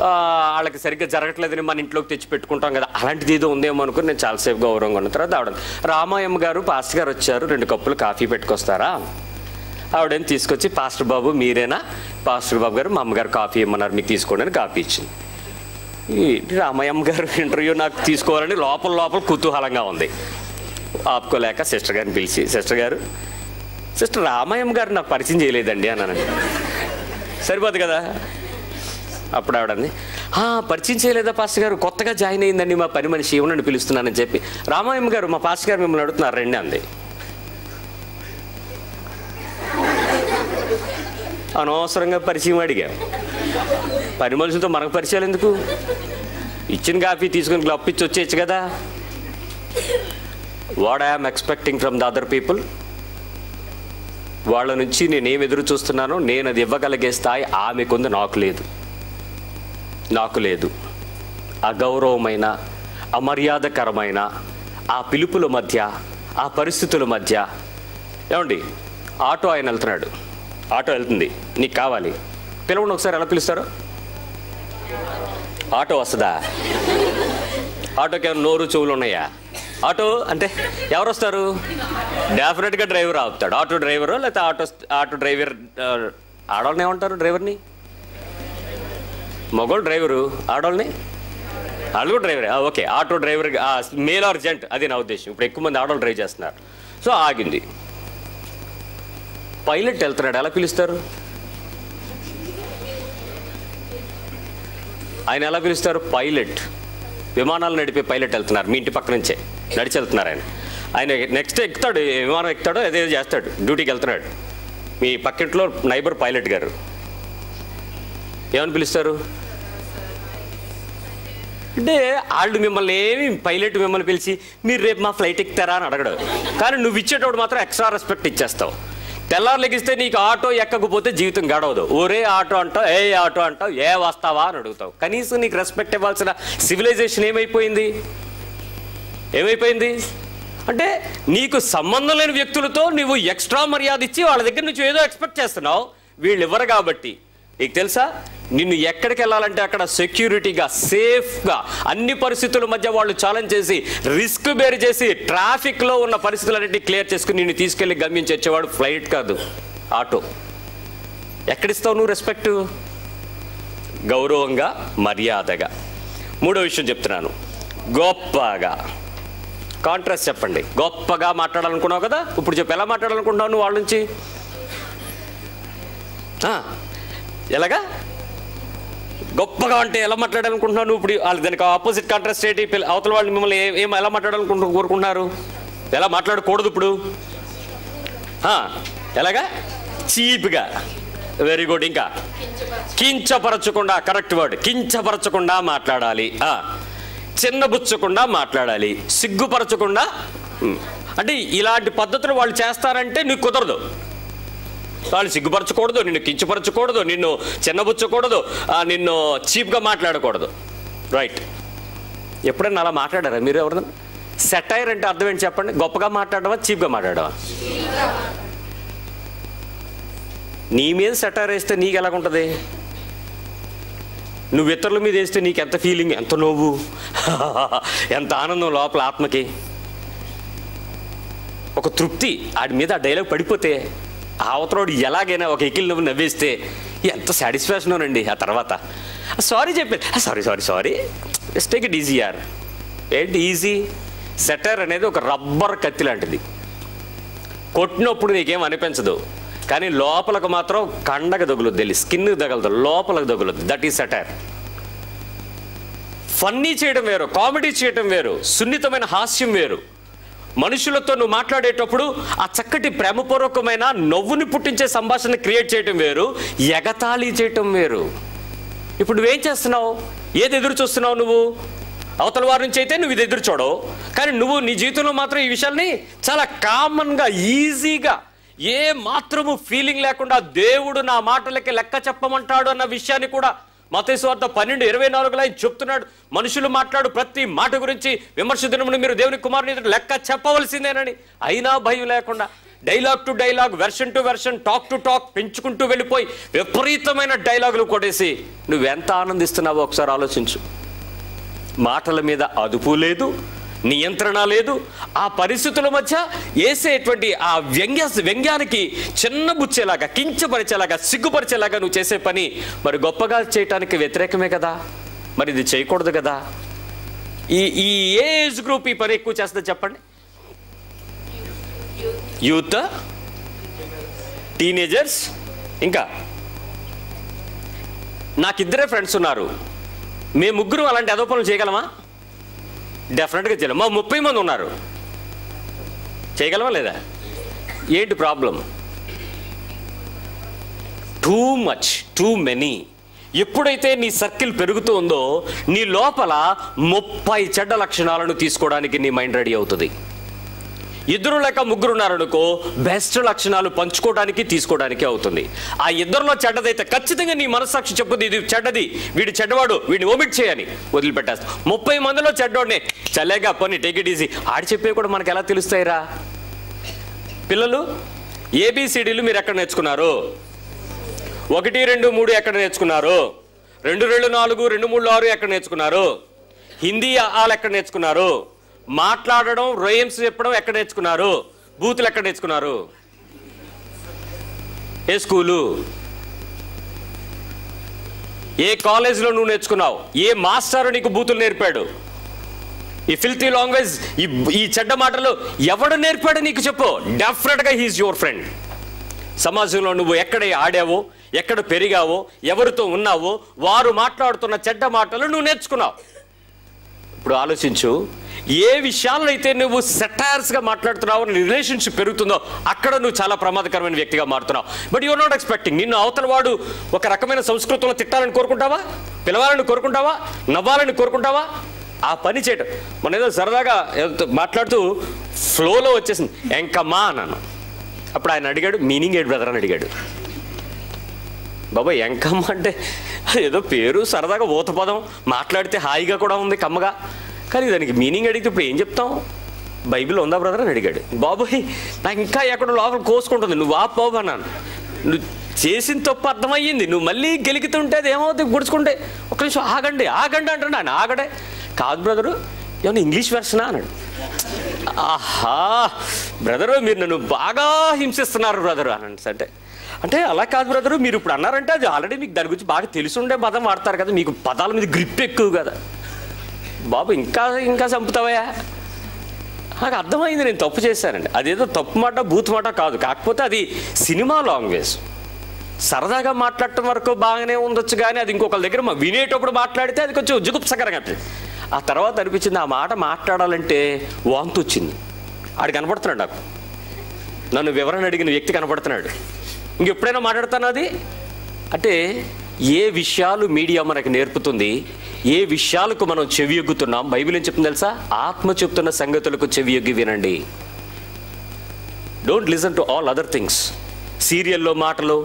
వాళ్ళకి సరిగ్గా జరగట్లేదని మన ఇంట్లోకి తెచ్చి పెట్టుకుంటాం కదా, అలాంటిది ఏదో ఉందేమో అనుకుని నేను చాలాసేపు గౌరవంగా ఉన్న తర్వాత ఆవిడ, రామాయమ్మ గారు పాస్టర్ గారు వచ్చారు, 2 కప్పులు కాఫీ పెట్టుకొస్తారా? ఆవిడేం తీసుకొచ్చి, పాస్టర్ బాబు మీరేనా? పాస్టర్ బాబు గారు మా అమ్మగారు కాఫీ ఇమ్మన్నారు, మీకు తీసుకోండి అని కాఫీ ఇచ్చింది. ఈ రామయ్యమ్మ గారు ఇంటర్వ్యూ నాకు తీసుకోవాలని లోపల కుతూహలంగా ఉంది. ఆపుకోలేక సిస్టర్ గారిని పిలిచి, సిస్టర్ రామయ్యమ్మ గారు నాకు పరిచయం చేయలేదండి అన్నానండి. సరిపోదు కదా. అప్పుడు ఆవిడంది, పరిచయం చేయలేదా పాస్టర్ గారు, కొత్తగా జాయిన్ అయిందండి మా పని మనిషి, ఏమన్నా పిలుస్తున్నానని చెప్పి. రామయ్యమ్మ గారు మా పాస్టర్ గారు మిమ్మల్ని అడుగుతున్నారు రండి అంది. అనవసరంగా పరిచయం అడిగా. పని మనుషులతో మనకు పరిచయాలు ఎందుకు? ఇచ్చిన కాఫీ తీసుకుని గ్లప్పిచ్చి వచ్చేయచ్చు కదా. What I'm expecting from the other people, వాళ్ళ నుంచి నేనేం ఎదురు చూస్తున్నానో నేను అది ఇవ్వగలిగే స్థాయి ఆమెకుంది, నాకు లేదు. అగౌరవమైన అమర్యాదకరమైన ఆ పిలుపుల మధ్య, ఆ పరిస్థితుల మధ్య, ఏమండి ఆటో ఆయన వెళ్తున్నాడు, ఆటో వెళ్తుంది, నీకు కావాలి పిలవండి ఒకసారి, ఎలా పిలుస్తారు? ఆటో వస్తుందా? ఆటోకి ఏమైనా నోరు చెవులు ఉన్నాయా? ఆటో అంటే ఎవరు వస్తారు? డెఫినెట్గా డ్రైవర్ ఆపుతాడు. ఆటో డ్రైవరు లేకపోతే ఆటో డ్రైవర్. ఆడవాళ్ళని ఏమంటారు డ్రైవర్ని? మగోళ్ళు డ్రైవరు, ఆడవాళ్ళని వాళ్ళు కూడా డ్రైవరే. Okay, auto driver male or gent, అది నా ఉద్దేశం. ఇప్పుడు ఎక్కువ మంది ఆడవాళ్ళు డ్రైవ్ చేస్తున్నారు. సో ఆగింది. పైలట్ వెళ్తున్నాడు, ఎలా పిలుస్తారు? ఆయన ఎలా పిలుస్తారు? పైలట్. విమానాలు నడిపే పైలట్ వెళ్తున్నారు, మీ ఇంటి పక్క నుంచే నడిచి వెళ్తున్నారు. ఆయన నెక్స్ట్ ఎక్కుతాడు, విమానం ఎక్కుతాడో అదే చేస్తాడు, డ్యూటీకి వెళ్తున్నాడు. మీ పక్కింట్లో నైబర్ పైలట్ గారు ఏమని పిలుస్తారు? అంటే వాళ్ళు మిమ్మల్ని పైలట్ మిమ్మల్ని పిలిచి మీరు రేపు మా ఫ్లైట్ ఎక్కుతారా అని అడగడు. కానీ నువ్వు ఇచ్చేటప్పుడు మాత్రం ఎక్స్ట్రా రెస్పెక్ట్ ఇచ్చేస్తావు. తెల్లారు లెగిస్తే నీకు ఆటో ఎక్కకపోతే జీవితం గడవదు. ఒరే ఆటో అంటావు, ఏ ఆటో అంటావు, ఏ వస్తావా అని అడుగుతావు. కనీసం నీకు రెస్పెక్ట్ ఇవ్వాల్సిన సివిలైజేషన్ ఏమైపోయింది? అంటే నీకు సంబంధం లేని వ్యక్తులతో నువ్వు ఎక్స్ట్రా మర్యాద ఇచ్చి వాళ్ళ దగ్గర నుంచి ఏదో ఎక్స్పెక్ట్ చేస్తున్నావు. వీళ్ళు ఇవ్వరు కాబట్టి. నీకు తెలుసా, నిన్ను ఎక్కడికి వెళ్ళాలంటే అక్కడ సెక్యూరిటీగా, సేఫ్గా, అన్ని పరిస్థితుల మధ్య వాళ్ళు ఛాలెంజ్ చేసి, రిస్క్ బేర్ చేసి, ట్రాఫిక్లో ఉన్న పరిస్థితులన్నింటినీ క్లియర్ చేసుకుని నిన్ను తీసుకెళ్ళి గమ్యం చేర్చేవాడు ఫ్లైట్ కాదు, ఆటో. ఎక్కడిస్తావు నువ్వు రెస్పెక్ట్? గౌరవంగా, మర్యాదగా. 3వ విషయం చెప్తున్నాను, గొప్పగా. కాంట్రాస్ట్ చెప్పండి. గొప్పగా మాట్లాడాలనుకున్నావు కదా, ఇప్పుడు చెప్పు ఎలా మాట్లాడాలనుకుంటున్నావు నువ్వు వాళ్ళ నుంచి? ఎలాగా? గొప్పగా అంటే ఎలా మాట్లాడాలనుకుంటున్నావు నువ్వు? ఇప్పుడు వాళ్ళు దానికి ఆపోజిట్ కాంట్రాస్ట్ ఏంటి? అవతల వాళ్ళు మిమ్మల్ని ఎలా కోరుకుంటున్నారు? ఎలా మాట్లాడకూడదు ఇప్పుడు? ఎలాగా? చీప్గా. Very good. ఇంకా కించపరచకుండా, కరెక్ట్ వర్డ్, కించపరచకుండా మాట్లాడాలి, చిన్నబుచ్చకుండా మాట్లాడాలి, సిగ్గుపరచకుండా. అంటే ఇలాంటి పద్ధతులు వాళ్ళు చేస్తారంటే నీకు కుదరదు. వాళ్ళు సిగ్గుపరచకూడదు, నిన్ను కించపరచకూడదు, నిన్ను చిన్నబుచ్చకూడదు, నిన్ను చీప్గా మాట్లాడకూడదు. రైట్. ఎప్పుడైనా అలా మాట్లాడారా మీరు? ఎవరైనా? సెటైర్ అంటే అర్థం ఏంటి చెప్పండి? గొప్పగా మాట్లాడవా, చీప్గా మాట్లాడవా? నీ మీద సెటైర్ వేస్తే నీకు ఎలాగుంటుంది? నువ్వు ఇతరుల మీద వేస్తే నీకు ఎంత ఫీలింగ్, ఎంత నవ్వు, ఎంత ఆనందం లోపల ఆత్మకి, ఒక తృప్తి. ఆడి మీద ఆ డైలాగ్ పడిపోతే అవతలోడు ఎలాగైనా ఒక ఎకిల్ నువ్వు నవ్వేస్తే ఎంత సాటిస్ఫాక్షనోనండి. ఆ తర్వాత సారీ చెప్పాను, sorry sorry sorry, just take it easy యార్. ఏంటి ఈజీ? సెటైర్ అనేది ఒక రబ్బర్ కత్తి లాంటిది. కొట్టినప్పుడు నీకేం అనిపించదు, కానీ లోపలకు మాత్రం కండకు తగులుద్ది, వెళ్ళి స్కిన్కి తగలదు, లోపలకు తగులుద్ది. That is satire. ఫన్నీ చేయడం వేరు, కామెడీ చేయడం వేరు, సున్నితమైన హాస్యం వేరు. మనుషులతో నువ్వు మాట్లాడేటప్పుడు ఆ చక్కటి ప్రేమపూర్వకమైన నవ్వుని పుట్టించే సంభాషణ క్రియేట్ చేయటం వేరు, ఎగతాళి చేయటం వేరు. ఇప్పుడు నువ్వేం చేస్తున్నావు? ఏది ఎదురు చూస్తున్నావు నువ్వు? అవతల వారి నుంచి అయితే నువ్వు ఇది ఎదురు చూడవు, కానీ నువ్వు నీ జీవితంలో మాత్రం ఈ విషయాల్ని చాలా కామన్గా, ఈజీగా, ఏ మాత్రము ఫీలింగ్ లేకుండా దేవుడు నా మాటలకి లెక్క చెప్పమంటాడు అన్న విషయాన్ని కూడా మత్తయి సువార్త 12:24 ఆయన చెప్తున్నాడు. మనుషులు మాట్లాడు ప్రతి మాట గురించి విమర్శ దినమును మీరు దేవుని కుమారుని ఎదుట లెక్క చెప్పవలసిందేనని. అయినా భయం లేకుండా dialogue to dialogue, version to version, talk to talk పెంచుకుంటూ వెళ్ళిపోయి విపరీతమైన డైలాగులు కొట్టేసి నువ్వెంత ఆనందిస్తున్నావో ఒకసారి ఆలోచించు. మాటల మీద అదుపు లేదు, నియంత్రణ లేదు. ఆ పరిస్థితుల మధ్య వేసేటువంటి ఆ వ్యంగ్యానికి చిన్నబుచ్చేలాగా, కించపరిచేలాగా, సిగ్గుపరిచేలాగా నువ్వు చేసే పని మరి గొప్పగా చేయటానికి వ్యతిరేకమే కదా. మరి ఇది చేయకూడదు కదా. ఈ ఏజ్ గ్రూప్ ఈ పని ఎక్కువ చేస్తుంది చెప్పండి? Youth, teenagers. ఇంకా నాకిద్దరే ఫ్రెండ్స్ ఉన్నారు. మేము ముగ్గురు అలాంటి అదో పనులు చేయగలమా? డెఫినెట్గా చేయలేం. మా 30 మంది ఉన్నారు, చేయగలమా లేదా? ఏంటి problem? Too much, too many. ఎప్పుడైతే నీ సర్కిల్ పెరుగుతూ ఉందో నీ లోపల 30 చెడ్డ లక్షణాలను తీసుకోవడానికి నీ మైండ్ రెడీ అవుతుంది. 2 లేక 3 ఉన్నారనుకో, బెస్ట్ లక్షణాలు పంచుకోవడానికి, తీసుకోవడానికి అవుతుంది. ఆ 2లో చెడ్డదైతే ఖచ్చితంగా నీ మనస్సాక్షి చెప్పుద్ది ఇది చెడ్డది, వీడి చెడ్డవాడు, వీడిని ఓమిట్ చేయని వదిలిపెట్టేస్తా. 30 మందిలో చెడ్డోడిని చల్లేగా పని, టేక్ ఇట్ ఈజీ. ఆడి చెప్పే కూడా మనకు ఎలా తెలుస్తాయిరా? పిల్లలు ABCDలు మీరు ఎక్కడ నేర్చుకున్నారు? 1, 2, 3 ఎక్కడ నేర్చుకున్నారు? 2, 2, 4, 2, 3, 6 ఎక్కడ నేర్చుకున్నారు? హిందీ ఆలు ఎక్కడ నేర్చుకున్నారు? మాట్లాడడం, రైమ్స్ చెప్పడం ఎక్కడ నేర్చుకున్నారు? బూతులు ఎక్కడ నేర్చుకున్నారు? ఏ స్కూలు, ఏ కాలేజీలో నువ్వు నేర్చుకున్నావు? ఏ మాస్టర్ నీకు బూతులు నేర్పాడు? ఈ ఫిల్తీ లాంగ్వేజ్, ఈ చెడ్డ మాటలు ఎవడు నేర్పాడు నీకు చెప్పు? డెఫినెట్గా హీఈస్ యువర్ ఫ్రెండ్. సమాజంలో నువ్వు ఎక్కడ ఆడావో, ఎక్కడ పెరిగావో, ఎవరితో ఉన్నావో వారు మాట్లాడుతున్న చెడ్డ మాటలు నువ్వు నేర్చుకున్నావు. ఇప్పుడు ఆలోచించు, ఏ విషయాల్లో అయితే నువ్వు సెటైర్స్గా మాట్లాడుతున్నావు, నీ రిలేషన్షిప్ పెరుగుతుందో అక్కడ నువ్వు చాలా ప్రమాదకరమైన వ్యక్తిగా మారుతున్నావు. But your not expecting. నిన్ను అవతల వాడు ఒక రకమైన సంస్కృతంలో తిట్టాలని కోరుకుంటావా? పిలవాలని కోరుకుంటావా? నవ్వాలని కోరుకుంటావా? ఆ పని చేయటం. మన ఏదో సరదాగా మాట్లాడుతూ ఫ్లోలో వచ్చేసింది, ఎంకమ్మా అన్నాను. అప్పుడు ఆయన అడిగాడు, మీనింగ్ ఏంటి బ్రదర్ అని అడిగాడు. బాబా ఎంకమ్మ అంటే ఏదో పేరు, సరదాగా ఊత పదం, మాట్లాడితే హాయిగా కూడా ఉంది, కమ్మగా. కానీ దానికి మీనింగ్ అడిగితే ఇప్పుడు ఏం చెప్తాం? బైబిల్ ఉందా బ్రదర్ అని అడిగాడు. బాబోయ్ నాకు ఇంకా ఎక్కడో లోపల కోసుకుంటుంది. నువ్వు ఆ బాబు అన్నాను. నువ్వు చేసిన తప్పు అర్థమయ్యింది, నువ్వు మళ్ళీ గెలుగుతుంటే అది ఏమవుతుంది? గుడుచుకుంటే ఒక నిమిషం ఆగండి ఆగండి అంటున్నా. ఆయన ఆగడే. కాదు బ్రదరు, ఏమన్నా ఇంగ్లీష్ వెర్షనా అన్నాడు. ఆహా బ్రదరు, మీరు నన్ను బాగా హింసిస్తున్నారు బ్రదరు అని అంటే అలా కాదు బ్రదరు, మీరు ఇప్పుడు అన్నారంటే అది ఆల్రెడీ మీకు దాని గురించి బాగా తెలిసి ఉండే పదం వాడతారు కదా, మీకు పదాల మీద గ్రిప్ ఎక్కువ కదా. బాబు ఇంకా ఇంకా చంపుతావా? నాకు అర్థమైంది, నేను తప్పు చేశానండి. అదేదో తప్పు మాట, బూత్ మాట కాదు, కాకపోతే అది సినిమా లాంగ్వేజ్. సరదాగా మాట్లాడటం వరకు బాగానే ఉండొచ్చు, కానీ అది ఇంకొకరి దగ్గర వినేటప్పుడు మాట్లాడితే అది కొంచెం జుగుప్సకరంగా అనిపించింది. ఆ తర్వాత అనిపించింది ఆ మాట మాట్లాడాలంటే వాంతి వచ్చింది. ఆడు కనపడుతున్నాడు, నాకు నన్ను వివరణ అడిగిన వ్యక్తి కనపడుతున్నాడు. ఇంకెప్పుడైనా మాట్లాడతాను అది అంటే ఏ విషయాలు మీడియా మనకు నేర్పుతుంది, ఏ విషయాలకు మనం చెవి ఎగ్గుతున్నాం. బైబిల్ ఏం చెప్తుంది తెలుసా? ఆత్మ చెప్తున్న సంగతులకు చెవి ఎగ్గి వినండి. Don't listen to all other things. సీరియల్లో మాటలు,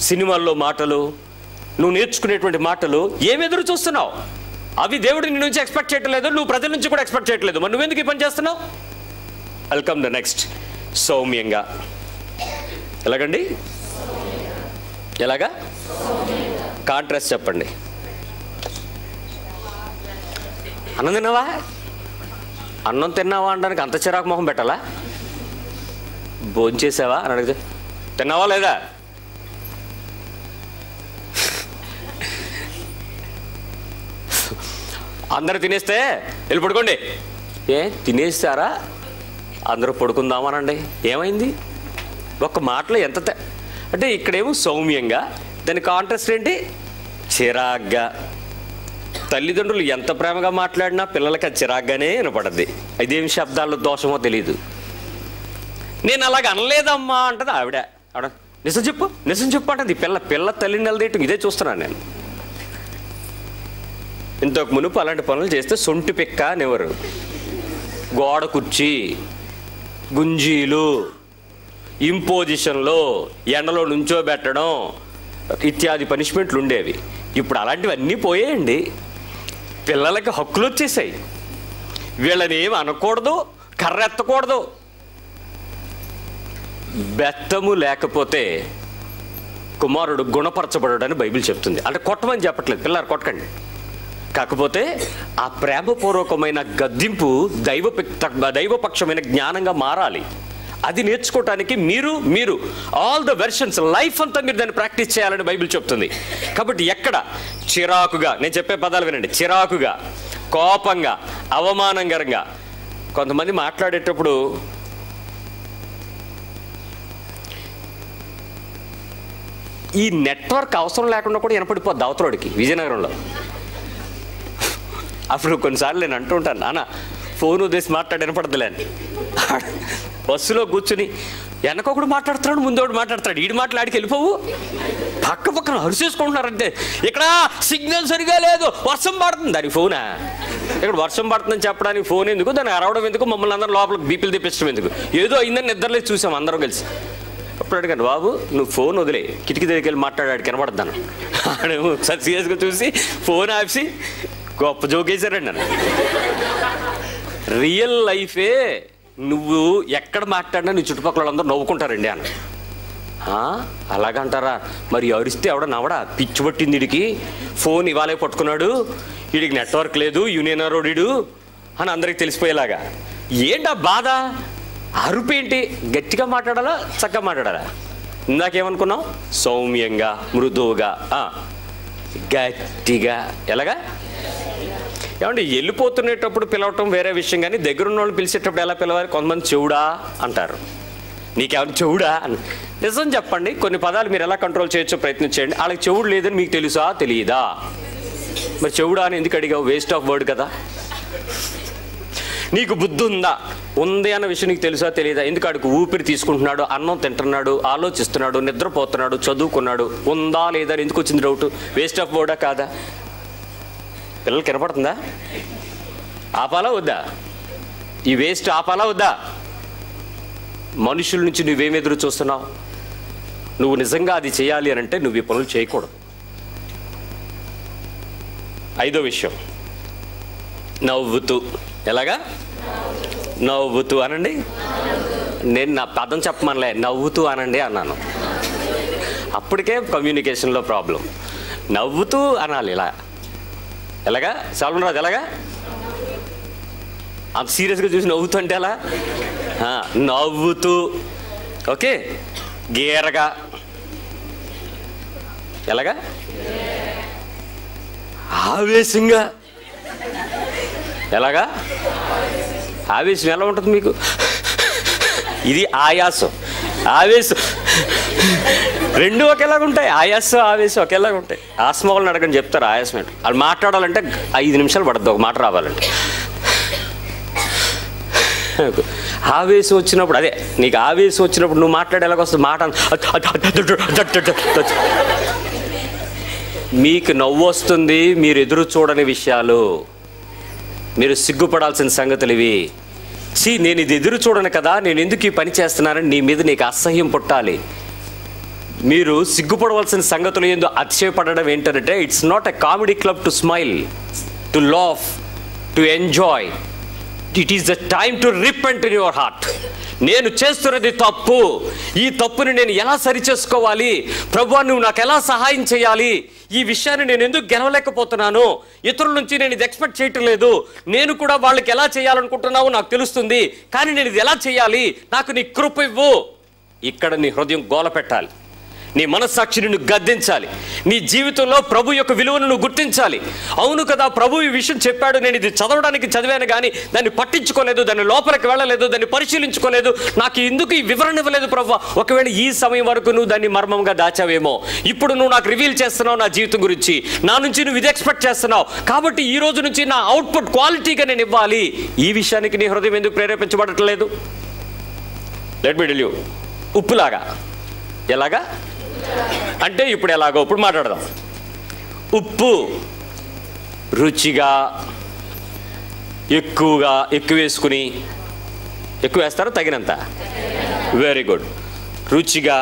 సినిమాల్లో మాటలు, నువ్వు నేర్చుకునేటువంటి మాటలు ఏమి ఎదురు చూస్తున్నావు? అవి దేవుడు నీ నుంచి ఎక్స్పెక్ట్ చేయట్లేదు, నువ్వు ప్రజల నుంచి కూడా ఎక్స్పెక్ట్ చేయట్లేదు. మరి నువ్వెందుకు ఈ పని చేస్తున్నావు? Welcome the next. సౌమ్యంగా. ఎలాగండి? ఎలాగా? కాంట్రాస్ట్ చెప్పండి. అన్నం తిన్నావా? అన్నం తిన్నావా అనడానికి అంత చిరాకు మొహం పెట్టాలా? భోంచేసావా అని అడిగితే తిన్నావా లేదా? అందరూ తినేస్తే వెళ్ళి పడుకోండి. తినేస్తారా? అందరూ పడుకుందామనండి. ఏమైంది? ఒక్క మాటలో ఎంత అంటే ఇక్కడేమో సౌమ్యంగా, దాని కాంట్రాస్ట్ ఏంటి? చిరాగ్గా. తల్లిదండ్రులు ఎంత ప్రేమగా మాట్లాడినా పిల్లలకి అది చిరాగ్గానే వినపడద్ది. ఇదేమి శబ్దాల్లో దోషమో తెలియదు. నేను అలాగ అనలేదమ్మా అంటది ఆవిడ. నిజం చెప్పు, నిజం చెప్పు అంటది పిల్ల తల్లిని నిలదీయటం ఇదే చూస్తున్నాను నేను. ఇంతకు మునుపు అలాంటి పనులు చేస్తే సొంటి పిక్క అనేవారు. గోడ కుర్చీ, గుంజీలు, ఇంపోజిషన్లో, ఎండలో నుంచోబెట్టడం ఇత్యాది పనిష్మెంట్లు ఉండేవి. ఇప్పుడు అలాంటివన్నీ పోయాయండి. పిల్లలకి హక్కులు వచ్చేసాయి. వీళ్ళని ఏమి అనకూడదు, కర్రెత్తకూడదు. బెత్తము లేకపోతే కుమారుడు గుణపరచబడని బైబిల్ చెప్తుంది. అంటే కొట్టమని చెప్పట్లేదు, పిల్లలు కొట్టకండి. కాకపోతే ఆ ప్రేమపూర్వకమైన గద్దింపు దైవపక్షమైన జ్ఞానంగా మారాలి. అది నేర్చుకోవటానికి మీరు ఆల్ ద వెర్షన్స్ లైఫ్ అంతా మీరు దాన్ని ప్రాక్టీస్ చేయాలని బైబిల్ చెప్తుంది. కాబట్టి ఎక్కడ చిరాకుగా, నేను చెప్పే పదాలు వినండి, చిరాకుగా, కోపంగా, అవమానకరంగా. కొంతమంది మాట్లాడేటప్పుడు ఈ నెట్వర్క్ అవసరం లేకుండా కూడా వినపడిపోద్ది అవతలోడికి. విజయనగరంలో అప్పుడు కొన్నిసార్లు నేను అంటూ ఉంటాను, నాన్న ఫోన్ ఉద్దేశి మాట్లాడి వినపడదులే అని. బస్సులో కూర్చుని వెనకొకడు మాట్లాడుతున్నాడు, ముందోడు మాట్లాడతాడు, ఈడు మాట్లాడికి వెళ్ళిపోవు. పక్కన అరిసేసుకుంటున్నారంటే ఇక్కడ సిగ్నల్ సరిగా లేదు, వర్షం పడుతుంది. దానికి ఫోనా? ఇక్కడ వర్షం పడుతుందని చెప్పడానికి ఫోన్ ఎందుకు? దాన్ని అరవడం ఎందుకు? మమ్మల్ని అందరూ లోపలికి బీపీలు తెప్పించడం ఎందుకు? ఏదో అయిందని నిద్రలేసి చూసాం అందరం కలిసి. అప్పుడు అడిగాను, బాబు నువ్వు ఫోన్ వదిలే, కిటికీ దగ్గరికి వెళ్ళి మాట్లాడాడు కనబడతాను. ఆడేమో సార్ సీరియస్గా చూసి ఫోన్ ఆపి గొప్ప జోకేశారండి నన్ను. రియల్ లైఫే నువ్వు ఎక్కడ మాట్లాడినా నీ చుట్టుపక్కల వాళ్ళందరూ నవ్వుకుంటారండి అన్న. అలాగంటారా? మరి అరిస్తే ఎవడ నవ్వడా? పిచ్చి పట్టింది వీడికి, ఫోన్ ఇవాళే పట్టుకున్నాడు, వీడికి నెట్వర్క్ లేదు, యూనియన్ రోడ్డు అని అందరికి తెలిసిపోయేలాగా. ఏంటా బాధ? అరుపేంటి? గట్టిగా మాట్లాడాలా, చక్కగా మాట్లాడాలా? ఇందాకేమనుకున్నాం? సౌమ్యంగా, మృదువుగా, గట్టిగా. ఎలాగా? ఏమంటే వెళ్ళిపోతునేటప్పుడు పిలవటం వేరే విషయం, కానీ దగ్గరున్న వాళ్ళు పిలిచేటప్పుడు ఎలా పిలవాలి? కొంతమంది చెవుడా అంటారు. నీకేమైనా చెవుడా అని. నిజం చెప్పండి, కొన్ని పదాలు మీరు ఎలా కంట్రోల్ చేయొచ్చో ప్రయత్నించండి. వాళ్ళకి చెవుడు లేదని మీకు తెలుసా తెలియదా? మరి చెవుడా అని ఎందుకు అడిగావు? వేస్ట్ ఆఫ్ వర్డ్ కదా. నీకు బుద్ధి ఉందా? ఉంది అన్న విషయం నీకు తెలుసా తెలియదా? ఎందుకు అడిగి ఊపిరి తీసుకుంటున్నాడు, అన్నం తింటున్నాడు, ఆలోచిస్తున్నాడు, నిద్రపోతున్నాడు, చదువుకున్నాడు, ఉందా లేదా అని ఎందుకు వచ్చింది డౌట్? వేస్ట్ ఆఫ్ వర్డా కాదా? పిల్లలకి కనపడుతుందా? ఆపాలా వద్దా? ఈ వేస్ట్ ఆపాలా వద్దా? మనుషుల నుంచి నువ్వేం ఎదురు చూస్తున్నావు? నువ్వు నిజంగా అది చేయాలి అని అంటే నువ్వు ఈ పనులు చేయకూడదు. 5వ విషయం, నవ్వుతూ. ఎలాగా? నవ్వుతూ అనండి. నేను నా పదం చెప్పమనలే, నవ్వుతూ అనండి అన్నాను. అప్పటికే కమ్యూనికేషన్లో ప్రాబ్లం. నవ్వుతూ అనాలి. ఇలా ఎలాగా? సాల్వ్ రాదు. ఎలాగా? అంత సీరియస్గా చూసి నవ్వుతూ అంటే ఎలా? నవ్వుతూ. ఓకే. గేరగా. ఎలాగా? ఆవేశంగా. ఎలాగా? ఆవేశం ఎలా ఉంటుంది మీకు? ఇది ఆయాసం. ఆవేశం రెండు ఒకేలాగా ఉంటాయి. ఆయాసం ఆవేశం ఒకేలాగా ఉంటాయి. ఆస్మా వాళ్ళని అడగని చెప్తారు ఆయాసం ఏంటి. వాళ్ళు మాట్లాడాలంటే 5 నిమిషాలు పడుతుంది ఒక మాట రావాలంటే. ఆవేశం వచ్చినప్పుడు అదే నీకు ఆవేశం వచ్చినప్పుడు నువ్వు మాట్లాడేలాగొస్తుంది మాట. మీకు నవ్వు వస్తుంది, మీరు ఎదురు చూడని విషయాలు, మీరు సిగ్గుపడాల్సిన సంగతులు ఇవి. నేను ఇది ఎదురు చూడను కదా, నేను ఎందుకు ఈ పని చేస్తున్నానని నీ మీద నీకు అసహ్యం పుట్టాలి. మీరు సిగ్గుపడవలసిన సంగతులు ఏందో అతిశయపడడం ఏంటంటే, it's not a comedy club to smile, to laugh, to enjoy. It is the time to repent in your heart. నేను చేస్తున్నది తప్పు, ఈ తప్పుని నేను ఎలా సరిచేసుకోవాలి, ప్రభువా నువ్వు నాకు ఎలా సహాయం చేయాలి, ఈ విషయాన్ని నేను ఎందుకు గెలవలేకపోతున్నాను, ఇతరుల నుంచి నేను ఇది ఎక్స్పెక్ట్ చేయటం లేదు, నేను కూడా వాళ్ళకి ఎలా చేయాలనుకుంటున్నావో నాకు తెలుస్తుంది, కానీ నేను ఇది ఎలా చేయాలి, నాకు నీ కృప ఇవ్వు. ఇక్కడ నీ హృదయం గోల పెట్టాలి, నీ మనస్సాక్షిని నువ్వు గద్దించాలి, నీ జీవితంలో ప్రభు యొక్క విలువను నువ్వు గుర్తించాలి. అవును కదా, ప్రభు ఈ విషయం చెప్పాడు, నేను ఇది చదవడానికి చదివాను కానీ దాన్ని పట్టించుకోలేదు, దాన్ని లోపలికి వెళ్ళలేదు, దాన్ని పరిశీలించుకోలేదు, నాకు ఎందుకు ఈ వివరణ ఇవ్వలేదు ప్రభు. ఒకవేళ ఈ సమయం వరకు నువ్వు దాన్ని మర్మంగా దాచావేమో, ఇప్పుడు నువ్వు నాకు రివీల్ చేస్తున్నావు నా జీవితం గురించి, నా నుంచి నువ్వు ఇది ఎక్స్పెక్ట్ చేస్తున్నావు, కాబట్టి ఈ రోజు నుంచి నా అవుట్పుట్ క్వాలిటీగా నేను ఇవ్వాలి. ఈ విషయానికి నీ హృదయం ఎందుకు ప్రేరేపించబడట్లేదు? Let me tell you. ఉప్పులాగా. ఎలాగా అంటే ఇప్పుడు ఎలాగో ఇప్పుడు మాట్లాడదాం. ఉప్పు రుచిగా ఎక్కువ వేసుకుని, ఎక్కువ వేస్తారా తగినంత? Very good. రుచిగా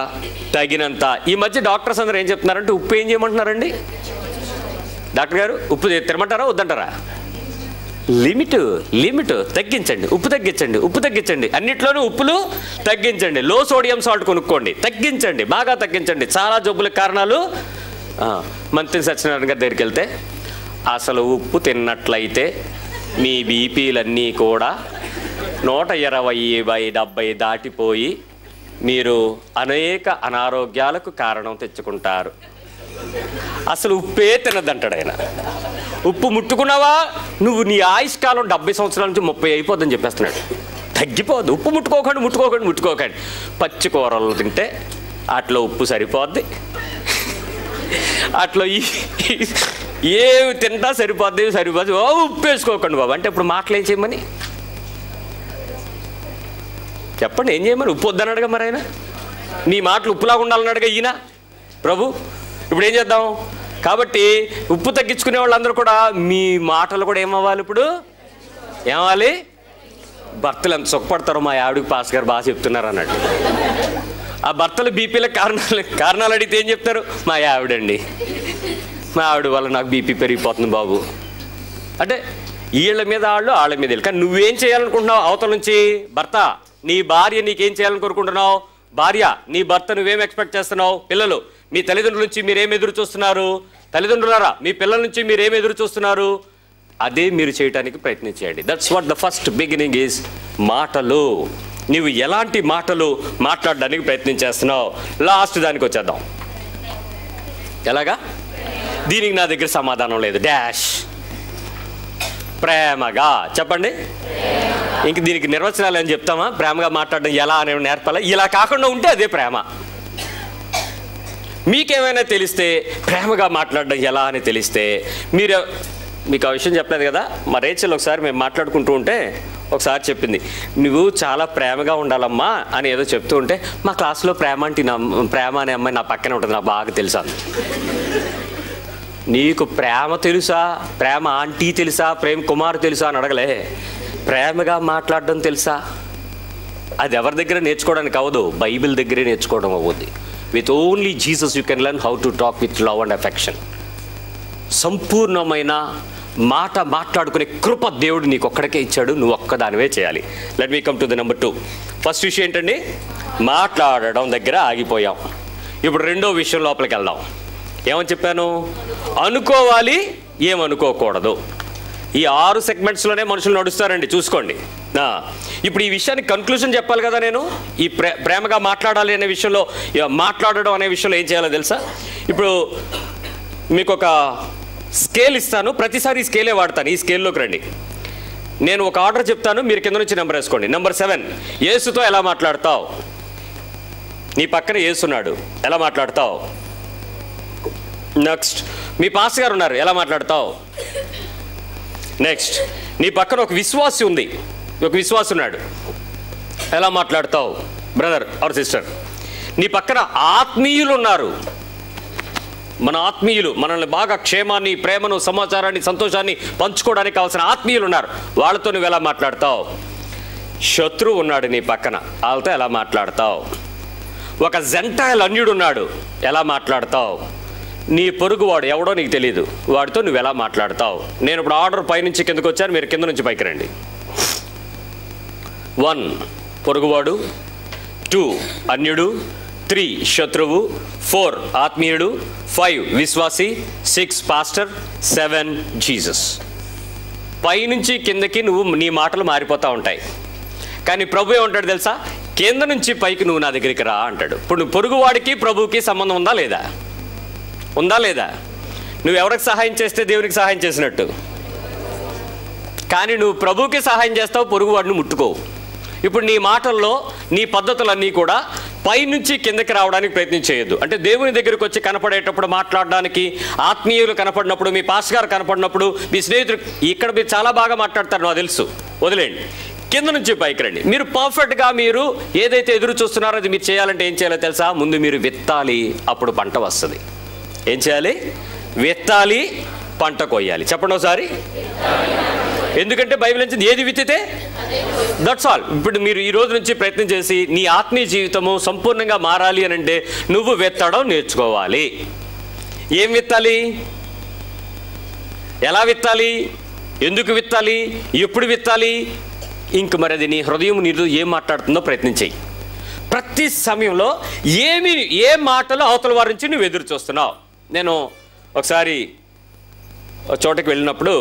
తగినంత. ఈ మధ్య డాక్టర్స్ అందరూ ఏం చెప్తున్నారంటే ఉప్పు ఏం చేయమంటున్నారండి డాక్టర్ గారు? ఉప్పు తినమంటారా వద్దంటారా? లిమిట్ తగ్గించండి, ఉప్పు తగ్గించండి, అన్నిట్లోనూ ఉప్పులు తగ్గించండి. లో సోడియం సాల్ట్ కొనుక్కోండి, తగ్గించండి, బాగా తగ్గించండి. చాలా జబ్బుల కారణాలు. మంత్రి సత్యనారాయణ గారి దగ్గరికి వెళ్తే అసలు ఉప్పు తిన్నట్లయితే మీ బీపీలన్నీ కూడా 120/70 దాటిపోయి మీరు అనేక అనారోగ్యాలకు కారణం తెచ్చుకుంటారు. అసలు ఉప్పే తినద్దంటాడు ఆయన. ఉప్పు ముట్టుకున్నావా నువ్వు నీ ఆయుష్కాలం 70 సంవత్సరాల నుంచి 30 అయిపోద్దని చెప్పేస్తున్నాడు. తగ్గిపోద్ది. ఉప్పు ముట్టుకోకండి. పచ్చి కూరలు తింటే అట్లా ఉప్పు సరిపోద్ది, అట్లా ఏవి తింటా సరిపోద్ది. ఉప్పు వేసుకోకండి బాబు అంటే ఇప్పుడు మాటలు ఏం చేయమని చెప్పండి, ఏం చేయమని? ఉప్పు వద్దన్నాడుగా మరి ఆయన. నీ మాటలు ఉప్పులాగా ఉండాలన్నాడుగా ఈయన ప్రభు. ఇప్పుడు ఏం చేద్దాం? కాబట్టి ఉప్పు తగ్గించుకునే వాళ్ళందరూ కూడా మీ మాటలు కూడా ఏమవ్వాలి? ఇప్పుడు ఏమవ్వాలి? భర్తలు ఎంత సుఖపడతారో మా ఆవిడకి పాస్ గారు బాగా చెప్తున్నారు అన్నట్టు. ఆ భర్తలు బీపీల కారణాలు అడిగితే ఏం చెప్తారు? మా ఆవిడండి, మా ఆవిడ వల్ల నాకు బీపీ పెరిగిపోతుంది బాబు అంటే వీళ్ళ మీద వాళ్ళ మీద వీళ్ళు. కానీ నువ్వేం చేయాలనుకుంటున్నావు? అవతల నుంచి భర్త, నీ భార్య నీకేం చేయాలని కోరుకుంటున్నావు? భార్య నీ భర్త నువ్వేం ఎక్స్పెక్ట్ చేస్తున్నావు? పిల్లలు మీ తల్లిదండ్రుల నుంచి మీరేం ఎదురు చూస్తున్నారు? తల్లిదండ్రులారా మీ పిల్లల నుంచి మీరేం ఎదురు చూస్తున్నారు? అదే మీరు చేయడానికి ప్రయత్నించండి. That's what the first beginning is. మాటలు. నువ్వు ఎలాంటి మాటలు మాట్లాడడానికి ప్రయత్నించేస్తున్నావు? లాస్ట్ దానికి వచ్చేద్దాం. ఎలాగా? దీనికి నా దగ్గర సమాధానం లేదు. డాష్. ప్రేమగా చెప్పండి. ఇంక దీనికి నిర్వచనాలు ఏం చెప్తామా? ప్రేమగా మాట్లాడడం ఎలా అని నేర్పాలా? ఇలా కాకుండా ఉంటే అదే ప్రేమ. మీకేమైనా తెలిస్తే ప్రేమగా మాట్లాడడం ఎలా అని తెలిస్తే మీకు ఆ విషయం చెప్పలేదు కదా. మా రేచల్ ఒకసారి మేము మాట్లాడుకుంటూ ఉంటే ఒకసారి చెప్పింది, నువ్వు చాలా ప్రేమగా ఉండాలమ్మా అని ఏదో చెప్తూ ఉంటే, మా క్లాస్లో ప్రేమ అనే అమ్మాయి నా పక్కనే ఉంటుంది, నాకు బాగా తెలుసా. నీకు ప్రేమ తెలుసా? ప్రేమ ఆంటీ తెలుసా? ప్రేమ్ కుమార్ తెలుసా అని అడగలే. ప్రేమగా మాట్లాడడం తెలుసా? అది ఎవరి దగ్గర నేర్చుకోవడానికి అవ్వదు, బైబిల్ దగ్గరే నేర్చుకోవడం అవ్వద్ది. With only Jesus you can learn how to talk with love and affection. సంపూర్ణమైన మాట్లాడుకునే కృప దేవుడు నీకు ఒక్కడికే ఇచ్చాడు, నువ్వు ఒక్కదానివే చేయాలి. Let me come to the number 2. First విషయం ఏంటండి? మాట్లాడడం దగ్గర ఆగిపోయాం. ఇప్పుడు రెండో విషయం లోపలికి వెళ్దాం. ఏమని చెప్పాను? అనుకోవాలి, ఏమనుకోకూడదు. ఈ 6 సెగ్మెంట్స్లోనే మనుషులు నడుస్తారండి, చూసుకోండి. ఇప్పుడు ఈ విషయానికి కన్క్లూజన్ చెప్పాలి కదా నేను. ఈ ప్రేమగా మాట్లాడాలి అనే విషయంలో, మాట్లాడడం అనే విషయంలో ఏం చేయాలో తెలుసా? ఇప్పుడు మీకు ఒక స్కేల్ ఇస్తాను, ప్రతిసారి ఈ స్కేలే వాడతాను. ఈ స్కేల్లోకి రండి. నేను ఒక ఆర్డర్ చెప్తాను, మీరు కింద నుంచి నెంబర్ వేసుకోండి. నెంబర్ 7, యేసుతో ఎలా మాట్లాడతావు? నీ పక్కన యేసున్నాడు, ఎలా మాట్లాడతావు? నెక్స్ట్, మీ పాస్టర్ గారు ఉన్నారు, ఎలా మాట్లాడతావు? నెక్స్ట్, నీ పక్కన ఒక విశ్వాసి ఉంది, ఒక విశ్వాసి ఉన్నాడు, ఎలా మాట్లాడతావు బ్రదర్ ఆర్ సిస్టర్? నీ పక్కన ఆత్మీయులు ఉన్నారు, మన ఆత్మీయులు, మనల్ని బాగా క్షేమాన్ని, ప్రేమను, సమాచారాన్ని, సంతోషాన్ని పంచుకోవడానికి కావాల్సిన ఆత్మీయులు ఉన్నారు, వాళ్ళతో నువ్వు ఎలా మాట్లాడతావు? శత్రువు ఉన్నాడు నీ పక్కన, వాళ్ళతో ఎలా మాట్లాడతావు? ఒక జెంటైల్ అన్యుడు ఉన్నాడు, ఎలా మాట్లాడతావు? నీ పొరుగువాడు ఎవడో నీకు తెలియదు, వాడితో నువ్వు ఎలా మాట్లాడతావు? నేను ఇప్పుడు ఆర్డర్ పైనుంచి కిందకు వచ్చాను, మీరు కింద నుంచి పైకి రండి. 1 పొరుగువాడు, 2 అన్యుడు, 3 శత్రువు, 4 ఆత్మీయుడు, 5 విశ్వాసి, 6 పాస్టర్, 7 జీసస్. పైనుంచి కిందకి నువ్వు నీ మాటలు మారిపోతూ ఉంటాయి. కానీ ప్రభు ఏమంటాడు తెలుసా? కింద నుంచి పైకి నువ్వు నా దగ్గరికి రా అంటాడు. ఇప్పుడు నువ్వు పొరుగువాడికి ప్రభువుకి సంబంధం ఉందా లేదా? ఉందా లేదా? నువ్వు ఎవరికి సహాయం చేస్తే దేవునికి సహాయం చేసినట్టు. కానీ నువ్వు ప్రభువుకి సహాయం చేస్తావు, పొరుగువాడిని ముట్టుకోవు. ఇప్పుడు నీ మాటల్లో, నీ పద్ధతులన్నీ కూడా పైనుంచి కిందకి రావడానికి ప్రయత్నం చేయొద్దు. అంటే దేవుని దగ్గరికి వచ్చి కనపడేటప్పుడు మాట్లాడడానికి, ఆత్మీయులు కనపడినప్పుడు, మీ పాస్టర్ గారు కనపడినప్పుడు, మీ స్నేహితులు, ఇక్కడ మీరు చాలా బాగా మాట్లాడతారు నాకు తెలుసు, వదిలేండి. కింద నుంచి పైకి రండి. మీరు పర్ఫెక్ట్గా మీరు ఏదైతే ఎదురు చూస్తున్నారో అది మీరు చేయాలంటే ఏం చేయాలో తెలుసా? ముందు మీరు విత్తాలి, అప్పుడు పంట వస్తుంది. ఏం చేయాలి? విత్తాలి, పంట కొయ్యాలి. చెప్పండి ఒకసారి. ఎందుకంటే బైబిల్ నుంచి ఏది విత్తితే దట్స్ ఆల్. ఇప్పుడు మీరు ఈ రోజు నుంచి ప్రయత్నం చేసి నీ ఆత్మీయ జీవితము సంపూర్ణంగా మారాలి అని అంటే నువ్వు విత్తడం నేర్చుకోవాలి. ఏం విత్తాలి? ఎలా విత్తాలి? ఎందుకు విత్తాలి? ఎప్పుడు విత్తాలి? ఇంక మరి అది నీ హృదయం నీరు ఏం మాట్లాడుతుందో ప్రయత్నం చేయి. ప్రతి సమయంలో ఏ మాటలు అవతల వారి నుంచి నువ్వు ఎదురు చూస్తున్నావు. నేను ఒకసారి చోటకి వెళ్ళినప్పుడు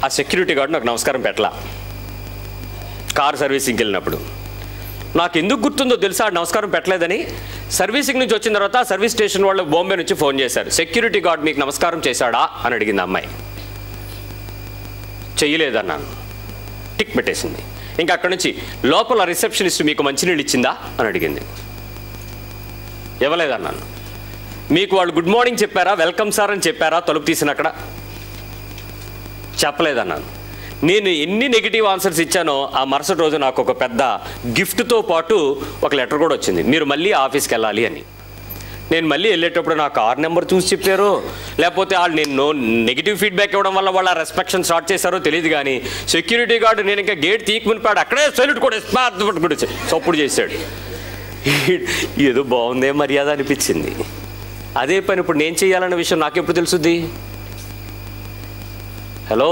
ఆ సెక్యూరిటీ గార్డు నాకు నమస్కారం పెట్టలా. కార్ సర్వీసింగ్కి వెళ్ళినప్పుడు నాకు ఎందుకు గుర్తుందో తెలుసా నమస్కారం పెట్టలేదని. సర్వీసింగ్ నుంచి వచ్చిన తర్వాత సర్వీస్ స్టేషన్ వాళ్ళు బాంబే నుంచి ఫోన్ చేశారు, సెక్యూరిటీ గార్డ్ మీకు నమస్కారం చేశాడా అని అడిగింది అమ్మాయి. చెయ్యలేదన్నాను, టిక్ పెట్టేసింది. ఇంకా అక్కడి నుంచి లోపల రిసెప్షనిస్ట్ మీకు మంచినీళ్ళు ఇచ్చిందా అని అడిగింది. ఇవ్వలేదన్నాను. మీకు వాళ్ళు గుడ్ మార్నింగ్ చెప్పారా, వెల్కమ్ సార్ అని చెప్పారా తలుపు తీసిన అక్కడ? చెప్పలేదన్నాను. నేను ఎన్ని నెగిటివ్ ఆన్సర్స్ ఇచ్చానో ఆ మరుసటి రోజు నాకు ఒక పెద్ద గిఫ్ట్తో పాటు ఒక లెటర్ కూడా వచ్చింది, మీరు మళ్ళీ ఆఫీస్కి వెళ్ళాలి అని. నేను మళ్ళీ వెళ్ళేటప్పుడు నా కార్ నెంబర్ చూసి చెప్పారో లేకపోతే వాళ్ళు నేను నెగిటివ్ ఫీడ్బ్యాక్ ఇవ్వడం వల్ల వాళ్ళ రెస్పెక్షన్ స్టార్ట్ చేశారో తెలియదు. కానీ సెక్యూరిటీ గార్డు నేను ఇంకా గేట్ తీయకునిపాడు, అక్కడే సెల్యూట్ కూడా సప్పుడు చేశాడు. ఏదో బాగుందే మర్యాద అనిపించింది. అదే పని ఇప్పుడు నేను చేయాలన్న విషయం నాకెప్పుడు తెలుసుద్ది? Hello,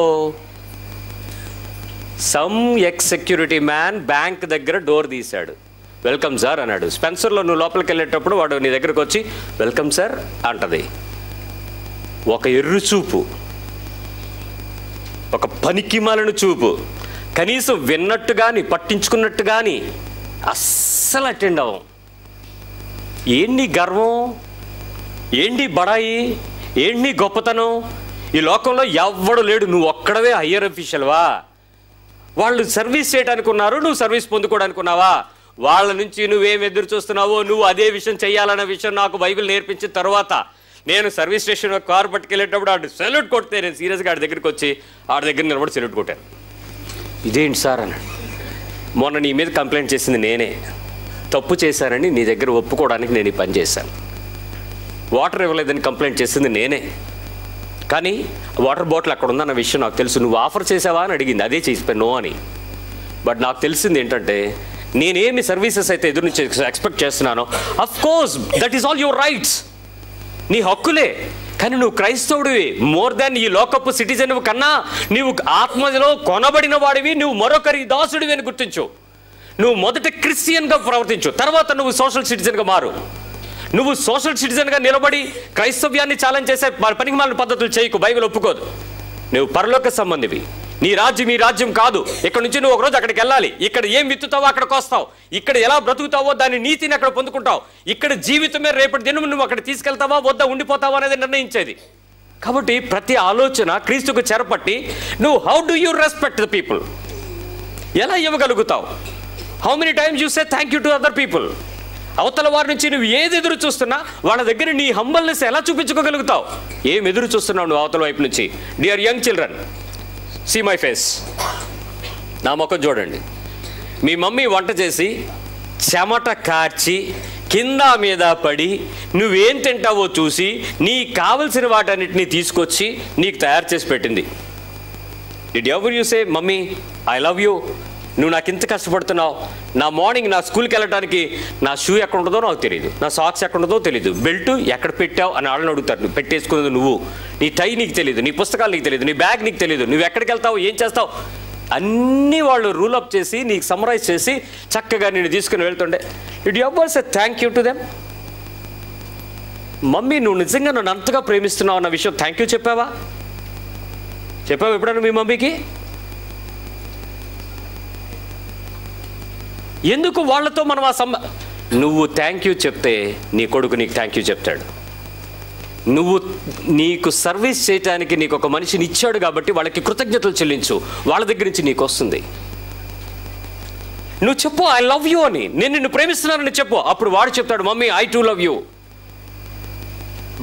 some ex security man bank దగ్గర డోర్ తీశాడు, వెల్కమ్ సార్ అన్నాడు. స్పెన్సర్లో నువ్వు లోపలికి వెళ్ళేటప్పుడు వాడు నీ దగ్గరకు వచ్చి వెల్కమ్ సార్ అంటది. ఒక ఎర్రు చూపు, ఒక పనికిమాలను చూపు, కనీసం విన్నట్టు కానీ పట్టించుకున్నట్టు కానీ అస్సలు అటెండ్ అవ్వం. ఏంటి గర్వం, ఏంటి బడాయి, ఏంటి గొప్పతనం? ఈ లోకంలో ఎవ్వడు లేడు, నువ్వు ఒక్కడవే హయ్యర్ అఫీషియల్వా? వాళ్ళు సర్వీస్ చేయడానికి ఉన్నారు, నువ్వు సర్వీస్ పొందుకోవడానికి ఉన్నావా? వాళ్ళ నుంచి నువ్వేం ఎదురు చూస్తున్నావో నువ్వు అదే విషయం చేయాలన్న విషయం నాకు బైబిల్ నేర్పించిన తర్వాత నేను సర్వీస్ స్టేషన్ కారు పట్టుకెళ్ళేటప్పుడు ఆడు సెల్యూట్ కొడితే నేను సీరియస్గా ఆడి దగ్గరికి వచ్చి ఆడి దగ్గర నిలబడి సెల్యూట్ కొట్టాను. ఇదేంటి సార్ అన్నాడు. మొన్న నీ మీద కంప్లైంట్ చేసింది నేనే, తప్పు చేశానని నీ దగ్గర ఒప్పుకోవడానికి నేను ఈ పని చేశాను. వాటర్ ఇవ్వలేదని కంప్లైంట్ చేసింది నేనే, కానీ వాటర్ బాటిల్ అక్కడ ఉందన్న విషయం నాకు తెలుసు. నువ్వు ఆఫర్ చేసావా అని అడిగింది, అదే చేసిపోయాను నో అని. బట్ నాకు తెలిసింది ఏంటంటే నేనేమి సర్వీసెస్ అయితే ఎదురు నుంచి ఎక్స్పెక్ట్ చేస్తున్నానో, of course that is all your rights, నీ హక్కులే. కానీ నువ్వు క్రైస్తవుడివి, మోర్ దాన్ ఈ లోకపు సిటిజన్ కన్నా నీవు ఆత్మలో కొనబడిన వాడివి, నువ్వు మరొకరి దాసుడివి అని గుర్తించు. నువ్వు మొదట క్రిస్టియన్గా ప్రవర్తించు, తర్వాత నువ్వు సోషల్ సిటిజన్గా మారు. నువ్వు సోషల్ సిటిజన్గా నిలబడి క్రైస్తవ్యాన్ని ఛాలెంజ్ చేసే పనికి మాలిన పద్ధతులు చేయకు, బైబిల్ ఒప్పుకోదు. నువ్వు పరలోక సంబంధివి, నీ రాజ్యం ఈ రాజ్యం కాదు. ఇక్కడ నుంచి నువ్వు ఒకరోజు అక్కడికి వెళ్ళాలి. ఇక్కడ ఏం విత్తుతావో అక్కడికి వస్తావు, ఇక్కడ ఎలా బ్రతుకుతావో దాని నీతిని అక్కడ పొందుకుంటావు. ఇక్కడ జీవితమే రేపటి దినం నువ్వు అక్కడ తీసుకెళ్తావా వద్దా ఉండిపోతావా అనేది నిర్ణయించేది. కాబట్టి ప్రతి ఆలోచన క్రీస్తుకు చెరపట్టి నువ్వు how do you respect the people, ఎలా ఇవ్వగలుగుతావు? How many times you say thank you to other people? అవతల వారి నుంచి నువ్వు ఏది ఎదురు చూస్తున్నా వాళ్ళ దగ్గర నీ హంబల్నెస్ ఎలా చూపించుకోగలుగుతావు? ఏం ఎదురు చూస్తున్నావు నువ్వు అవతల వైపు నుంచి? Dear young children, see my face, నా ముఖం చూడండి. మీ మమ్మీ వంట చేసి చెమట కార్చి కింద మీద పడి నువ్వేం తింటావో చూసి నీకు కావలసిన వాటన్నిటిని తీసుకొచ్చి నీకు తయారు చేసి పెట్టింది. Did ever you say mummy I love you, నువ్వు నాకు ఇంత కష్టపడుతున్నావు, నా మార్నింగ్ నా స్కూల్కి వెళ్ళడానికి నా షూ ఎక్కడ ఉంటుందో నాకు తెలియదు, నా సాక్స్ ఎక్కడ ఉంటుందో తెలియదు, బెల్ట్ ఎక్కడ పెట్టావు అని వాళ్ళని అడుగుతారు. నువ్వు పెట్టేసుకున్నది నువ్వు, నీ టై నీకు తెలియదు, నీ పుస్తకాలు నీకు తెలియదు, నీ బ్యాగ్ నీకు తెలియదు, నువ్వు ఎక్కడికి వెళ్తావు, ఏం చేస్తావు, అన్నీ వాళ్ళు రూలప్ చేసి నీకు సమ్మరైజ్ చేసి చక్కగా నేను తీసుకుని వెళ్తుండే. Did you ever say thank you to them? Mummy నువ్వు నిజంగా నన్ను అంతగా ప్రేమిస్తున్నావు అన్న విషయం థ్యాంక్ యూ చెప్పావా ఎప్పుడన్నా మీ మమ్మీకి? ఎందుకు వాళ్ళతో మనం నువ్వు థ్యాంక్ యూ చెప్తే నీ కొడుకు నీకు థ్యాంక్ యూ చెప్తాడు. నువ్వు నీకు సర్వీస్ చేయడానికి నీకు ఒక మనిషిని ఇచ్చాడు కాబట్టి వాళ్ళకి కృతజ్ఞతలు చెల్లించు, వాళ్ళ దగ్గర నుంచి నీకు వస్తుంది. నువ్వు చెప్పు ఐ లవ్ యూ అని, నేను నిన్ను ప్రేమిస్తున్నానని చెప్పు, అప్పుడు వాడు చెప్తాడు mummy I to love you.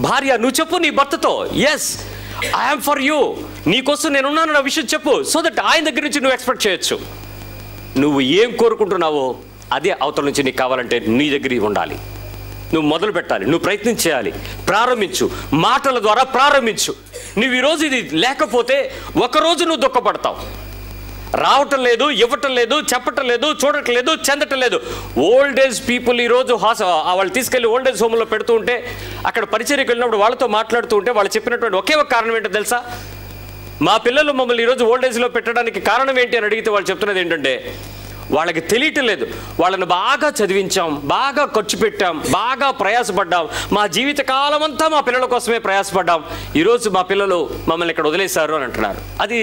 భార్య నువ్వు చెప్పు నీ భర్తతో ఎస్ ఐఎమ్ ఫర్ యూ, నీకోసం నేనున్నాను నా విషయం చెప్పు, సో దట్ ఆయన దగ్గర నుంచి నువ్వు ఎక్స్పెక్ట్ చేయొచ్చు. నువ్వు ఏం కోరుకుంటున్నావో అదే అవతల నుంచి నీకు కావాలంటే నీ దగ్గర ఉండాలి. నువ్వు మొదలు పెట్టాలి, నువ్వు ప్రయత్నం చేయాలి, ప్రారంభించు, మాటల ద్వారా ప్రారంభించు. నువ్వు ఈరోజు ఇది లేకపోతే ఒకరోజు నువ్వు దుఃఖపడతావు. రావటం లేదు, ఇవ్వటం లేదు, చెప్పటం లేదు, చూడటం లేదు, చెందటం లేదు. ఓల్డ్ ఏజ్ పీపుల్ ఈరోజు వాళ్ళు తీసుకెళ్ళి ఓల్డ్ ఏజ్ హోమ్లో పెడుతూ ఉంటే అక్కడ పరిచర్యకు వెళ్ళినప్పుడు వాళ్ళతో మాట్లాడుతూ ఉంటే వాళ్ళు చెప్పినటువంటి ఒకే ఒక కారణం ఏంటో తెలుసా? మా పిల్లలు మమ్మల్ని ఈరోజు ఓల్డ్ ఏజ్లో పెట్టడానికి కారణం ఏంటి అని అడిగితే వాళ్ళు చెప్తున్నది ఏంటంటే వాళ్ళకి తెలియటం లేదు, వాళ్ళని బాగా చదివించాం, బాగా ఖర్చు పెట్టాం, బాగా ప్రయాసపడ్డాం, మా జీవితకాలం అంతా మా పిల్లల కోసమే ప్రయాసపడ్డాం, ఈరోజు మా పిల్లలు మమ్మల్ని ఇక్కడ వదిలేశారు అని అంటున్నారు. అది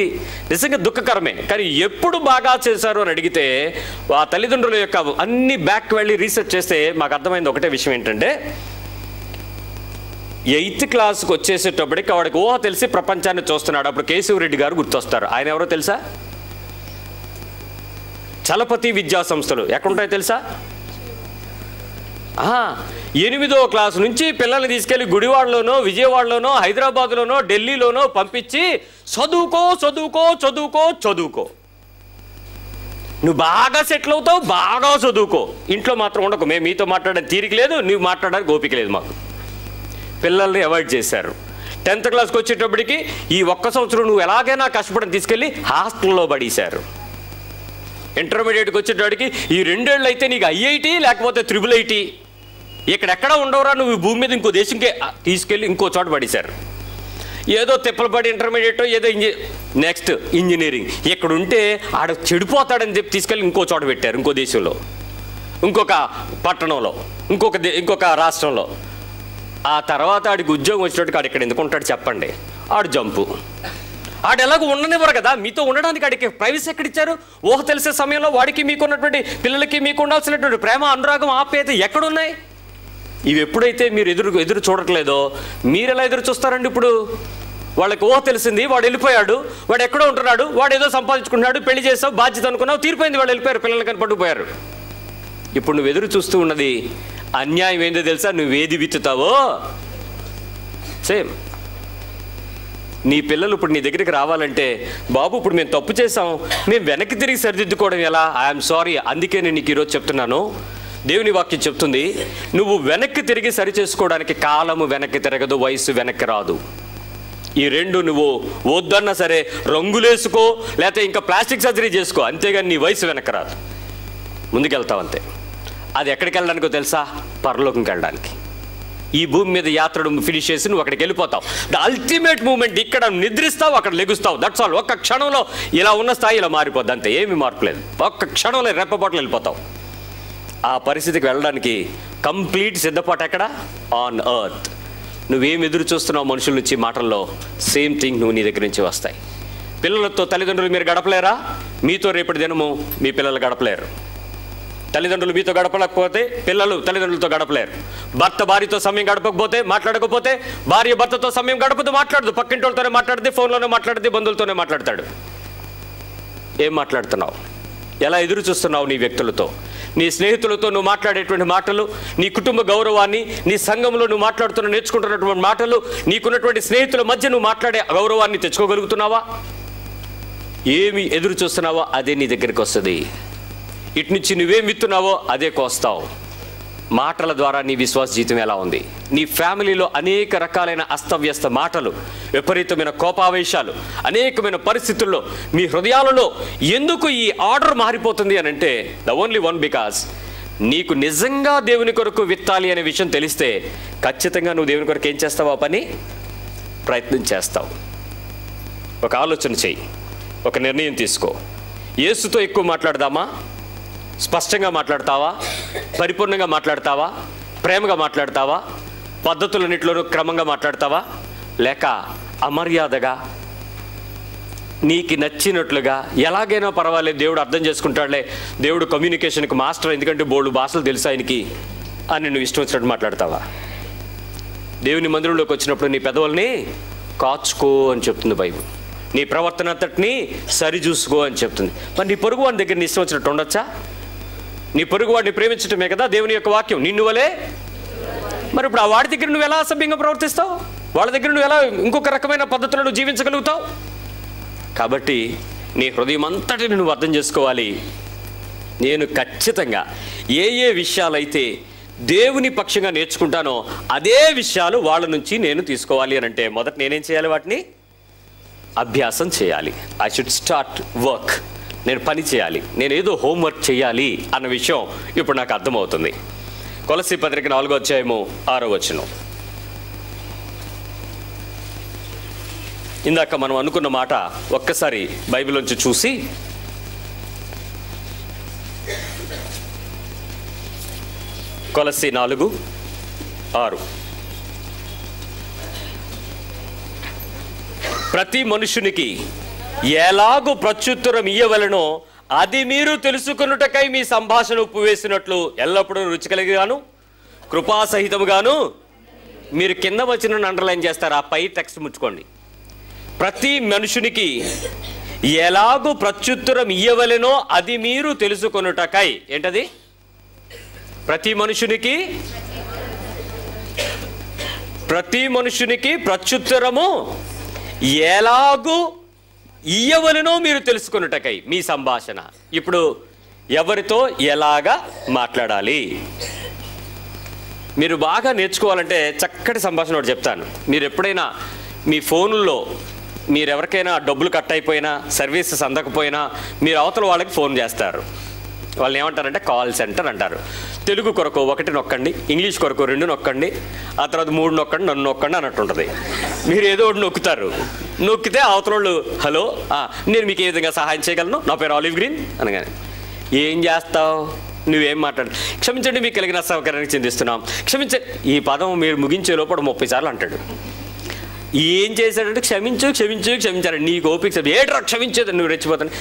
నిజంగా దుఃఖకరమే. కానీ ఎప్పుడు బాగా చేశారు అని అడిగితే ఆ తల్లిదండ్రుల యొక్క అన్ని బ్యాక్ వెళ్ళి రీసెర్చ్ చేస్తే మాకు అర్థమైంది ఒకటే విషయం ఏంటంటే 8th క్లాస్కి వచ్చేసేటప్పటికి వాడికి ఊహ తెలిసి ప్రపంచాన్ని చూస్తున్నాడు. అప్పుడు కేశవరెడ్డి గారు గుర్తొస్తారు. ఆయన ఎవరో తెలుసా? చలపతి విద్యా సంస్థలు ఎక్కడుంటాయో తెలుసా? 8వ క్లాసు నుంచి పిల్లల్ని తీసుకెళ్లి గుడివాడలోనో, విజయవాడలోనో, హైదరాబాద్లోనో, ఢిల్లీలోనో పంపించి చదువుకో చదువుకో చదువుకో చదువుకో, నువ్వు బాగా సెటిల్ అవుతావు, బాగా చదువుకో, ఇంట్లో మాత్రం ఉండకు. మేము మీతో మాట్లాడే తీరిక లేదు, నువ్వు మాట్లాడడానికి ఓపిక లేదు. మాకు పిల్లల్ని అవాయిడ్ చేశారు. 10th క్లాస్కి వచ్చేటప్పటికి ఈ ఒక్క సంవత్సరం నువ్వు ఎలాగైనా కష్టపడి తీసుకెళ్ళి హాస్టల్లో పడేశారు. ఇంటర్మీడియట్కి వచ్చేటప్పటికి ఈ 2 ఏళ్ళు అయితే నీకు IIT లేకపోతే IIIT, ఇక్కడెక్కడ ఉండవురా నువ్వు భూమి మీద, ఇంకో దేశంకే తీసుకెళ్ళి ఇంకో చోట పడేశారు. ఏదో తిప్పలపడి ఇంటర్మీడియట్, ఏదో నెక్స్ట్ ఇంజనీరింగ్, ఇక్కడ ఉంటే ఆడ చెడిపోతాడని చెప్పి తీసుకెళ్ళి ఇంకో చోట పెట్టారు, ఇంకో దేశంలో, ఇంకొక పట్టణంలో, ఇంకొక రాష్ట్రంలో. ఆ తర్వాత ఆడికి ఉద్యోగం వచ్చేటట్టుకు ఆడు ఇక్కడ ఎందుకు ఉంటాడు చెప్పండి? ఆడు జంపు, ఆడు ఎలాగో ఉండనివ్వరు కదా, మీతో ఉండడానికి ఆడికి ప్రైవసీ ఎక్కడిచ్చారు? ఊహ తెలిసే సమయంలో వాడికి మీకున్నటువంటి పిల్లలకి మీకు ఉండాల్సినటువంటి ప్రేమ, అనురాగం, ఆప్యాయత ఎక్కడున్నాయి? ఇవి ఎప్పుడైతే మీరు ఎదురు చూడట్లేదో మీరు ఎలా ఎదురు చూస్తారండి? ఇప్పుడు వాళ్ళకి ఊహ తెలిసింది, వాడు వెళ్ళిపోయాడు, వాడు ఎక్కడో ఉంటున్నాడు, వాడు ఏదో సంపాదించుకుంటున్నాడు, పెళ్లి చేస్తావు, బాధ్యత అనుకున్నావు, తీరిపోయింది, వాళ్ళు వెళ్ళిపోయారు, పిల్లలు కానీ పట్టుకుపోయారు. ఇప్పుడు నువ్వు ఎదురు చూస్తూ ఉన్నది అన్యాయం ఏందో తెలుసా? నువ్వేది విత్తుతావో సేమ్. నీ పిల్లలు ఇప్పుడు నీ దగ్గరికి రావాలంటే, బాబు ఇప్పుడు మేము తప్పు చేసాం, మేము వెనక్కి తిరిగి సరిదిద్దుకోవడం ఎలా? I'm sorry. అందుకే నేను నీకు ఈరోజు చెప్తున్నాను, దేవుని వాక్యం చెప్తుంది, నువ్వు వెనక్కి తిరిగి సరి చేసుకోవడానికి కాలము వెనక్కి తిరగదు, వయసు వెనక్కి రాదు. ఈ 2 నువ్వు వద్దన్నా సరే రంగులేసుకో, లేకపోతే ఇంకా ప్లాస్టిక్ సర్జరీ చేసుకో, అంతేగాని నీ వయసు వెనక్కి రాదు, ముందుకెళ్తావు అంతే. అది ఎక్కడికి వెళ్ళడానికో తెలుసా? పరలోకంకి వెళ్ళడానికి. ఈ భూమి మీద యాత్ర ఫినిష్ చేసి నువ్వు అక్కడికి వెళ్ళిపోతావు. The ultimate moment. ఇక్కడ నిద్రిస్తావు, అక్కడ లెగుస్తావు, దట్స్ ఆల్. ఒక్క క్షణంలో ఇలా ఉన్న స్థాయి ఇలా మారిపోద్ది, అంతే, ఏమీ మార్పు లేదు. ఒక్క క్షణంలో రెప్పపాట్లు వెళ్ళిపోతావు. ఆ పరిస్థితికి వెళ్ళడానికి కంప్లీట్ సిద్ధపాటు ఎక్కడ? On earth. నువ్వేం ఎదురు చూస్తున్నావు మనుషుల నుంచి, మాటల్లో సేమ్ థింగ్ నువ్వు నీ దగ్గర నుంచి వస్తాయి. పిల్లలతో తల్లిదండ్రులు మీరు గడపలేరా? మీతో రేపటి దినము మీ పిల్లలు గడపలేరు. తల్లిదండ్రులు మీతో గడపలేకపోతే పిల్లలు తల్లిదండ్రులతో గడపలేరు. భర్త భార్యతో సమయం గడపకపోతే, మాట్లాడకపోతే, భార్య భర్తతో సమయం గడపదు, మాట్లాడదు, పక్కింటోళ్ళతోనే మాట్లాడుతుంది, ఫోన్లోనే మాట్లాడుతుంది, బంధువులతోనే మాట్లాడతాడు. ఏం మాట్లాడుతున్నావు? ఎలా ఎదురు చూస్తున్నావు నీ వ్యక్తులతో? నీ స్నేహితులతో నువ్వు మాట్లాడేటువంటి మాటలు, నీ కుటుంబ గౌరవాన్ని, నీ సంఘంలో నువ్వు నేర్చుకుంటున్నటువంటి మాటలు, నీకున్నటువంటి స్నేహితుల మధ్య నువ్వు మాట్లాడే గౌరవాన్ని తెచ్చుకోగలుగుతున్నావా? ఏమి ఎదురు చూస్తున్నావో అదే నీ దగ్గరికి వస్తుంది. ఇటు నుంచి నువ్వేం విత్తున్నావో అదే కోస్తావు. మాటల ద్వారా నీ విశ్వాస జీవితం ఎలా ఉంది? నీ ఫ్యామిలీలో అనేక రకాలైన అస్తవ్యస్త మాటలు, విపరీతమైన కోపావేశాలు, అనేకమైన పరిస్థితుల్లో మీ హృదయాలలో ఎందుకు ఈ ఆర్డర్ మారిపోతుంది అని అంటే ద ఓన్లీ వన్, బికాస్ నీకు నిజంగా దేవుని కొరకు విత్తాలి అనే విషయం తెలిస్తే ఖచ్చితంగా నువ్వు దేవుని కొరకు ఏం చేస్తావు? ఆ పని ప్రయత్నం చేస్తావు. ఒక ఆలోచన చెయ్యి, ఒక నిర్ణయం తీసుకో. యేసుతో ఎక్కువ మాట్లాడదామా? స్పష్టంగా మాట్లాడతావా? పరిపూర్ణంగా మాట్లాడతావా? ప్రేమగా మాట్లాడతావా? పద్ధతులన్నింటిలోనూ క్రమంగా మాట్లాడతావా? లేక అమర్యాదగా నీకు నచ్చినట్లుగా ఎలాగైనా పర్వాలేదు, దేవుడు అర్థం చేసుకుంటాడులే, దేవుడు కమ్యూనికేషన్కి మాస్టర్, ఎందుకంటే బోల్డు భాషలు తెలుసు ఆయనకి అని నువ్వు ఇష్టం వచ్చినట్టు మాట్లాడతావా? దేవుని మందిరంలోకి వచ్చినప్పుడు నీ పెదవుల్ని కాచుకో అని చెప్తుంది బైబిల్. నీ ప్రవర్తన అంతటిని సరిచూసుకో అని చెప్తుంది. మరి నీ పొరుగు వాడి దగ్గర నీ ఇష్టం వచ్చినట్టు ఉండొచ్చా? నీ పొరుగు వాడిని ప్రేమించటమే కదా దేవుని యొక్క వాక్యం. నిన్ను వలే. మరి ఇప్పుడు ఆ వాడి దగ్గర నువ్వు ఎలా అసభ్యంగా ప్రవర్తిస్తావు? వాళ్ళ దగ్గర నువ్వు ఎలా ఇంకొక రకమైన పద్ధతులను జీవించగలుగుతావు? కాబట్టి నీ హృదయం అంతటిని నువ్వు అర్థం చేసుకోవాలి. నేను ఖచ్చితంగా ఏ విషయాలైతే దేవుని పక్షంగా నేర్చుకుంటానో అదే విషయాలు వాళ్ళ నుంచి నేను తీసుకోవాలి అని అంటే మొదట నేనేం చేయాలి? వాటిని అభ్యాసం చేయాలి. I should start work. నేను పని చేయాలి, నేను ఏదో హోంవర్క్ చేయాలి అన్న విషయం ఇప్పుడు నాకు అర్థమవుతుంది. కొలస్సీ పత్రిక 4వ అధ్యాయము 6వ వచనం. ఇందాక మనం అనుకున్న మాట ఒక్కసారి బైబిల్ నుంచి చూసి కొలస్సీ 4:6. ప్రతి మనుషునికి ఎలాగూ ప్రత్యుత్తరం ఇయ్యవలెనో అది మీరు తెలుసుకొనుటకై మీ సంభాషణ ఉప్పు వేసినట్లు ఎల్లప్పుడూ రుచి కలిగిగాను కృపాసహితముగాను. మీరు కింద వచ్చిన అండర్లైన్ చేస్తారు, ఆ పై టెక్స్ట్ ముచ్చుకోండి. ప్రతి మనుషునికి ఎలాగూ ప్రత్యుత్తరం ఇయ్యవలెనో అది మీరు తెలుసుకొనుటకై. ఏంటది? ప్రతి మనుషునికి ప్రత్యుత్తరము ఎలాగూ ఇయ్యవలెనో మీరు తెలుసుకొనుటకై మీ సంభాషణ. ఇప్పుడు ఎవరితో ఎలాగా మాట్లాడాలి మీరు బాగా నేర్చుకోవాలంటే చక్కటి సంభాషణ ఒకటి చెప్తాను. మీరు ఎప్పుడైనా మీ ఫోన్లో మీరు ఎవరికైనా డబ్బులు కట్ అయిపోయినా, సర్వీసెస్ అందకపోయినా మీరు అవతల వాళ్ళకి ఫోన్ చేస్తారు. వాళ్ళు ఏమంటారంటే కాల్ సెంటర్ అంటారు. తెలుగు కొరకు 1 నొక్కండి, ఇంగ్లీష్ కొరకు 2 నొక్కండి, ఆ తర్వాత 3 నొక్కండి, నన్ను నొక్కండి అన్నట్టు ఉంటుంది. మీరు ఏదో ఒకటి నొక్కుతారు. నొక్కితే అవతల వాళ్ళు హలో, నేను మీకు ఏ విధంగా సహాయం చేయగలను, నా పేరు ఆలివ్ గ్రీన్ అనగానే ఏం చేస్తావు? నువ్వేం మాట్లాడు? క్షమించండి, మీకు కలిగిన సౌకర్యానికి చిందిస్తున్నాం, క్షమించండి. ఈ పదం మీరు ముగించే లోపల 30 సార్లు అంటాడు. ఏం చేశాడంటే క్షమించాడు. నీకు ఓపిక ఏట్రా క్షమించేది, నువ్వు రెచ్చిపోతాను,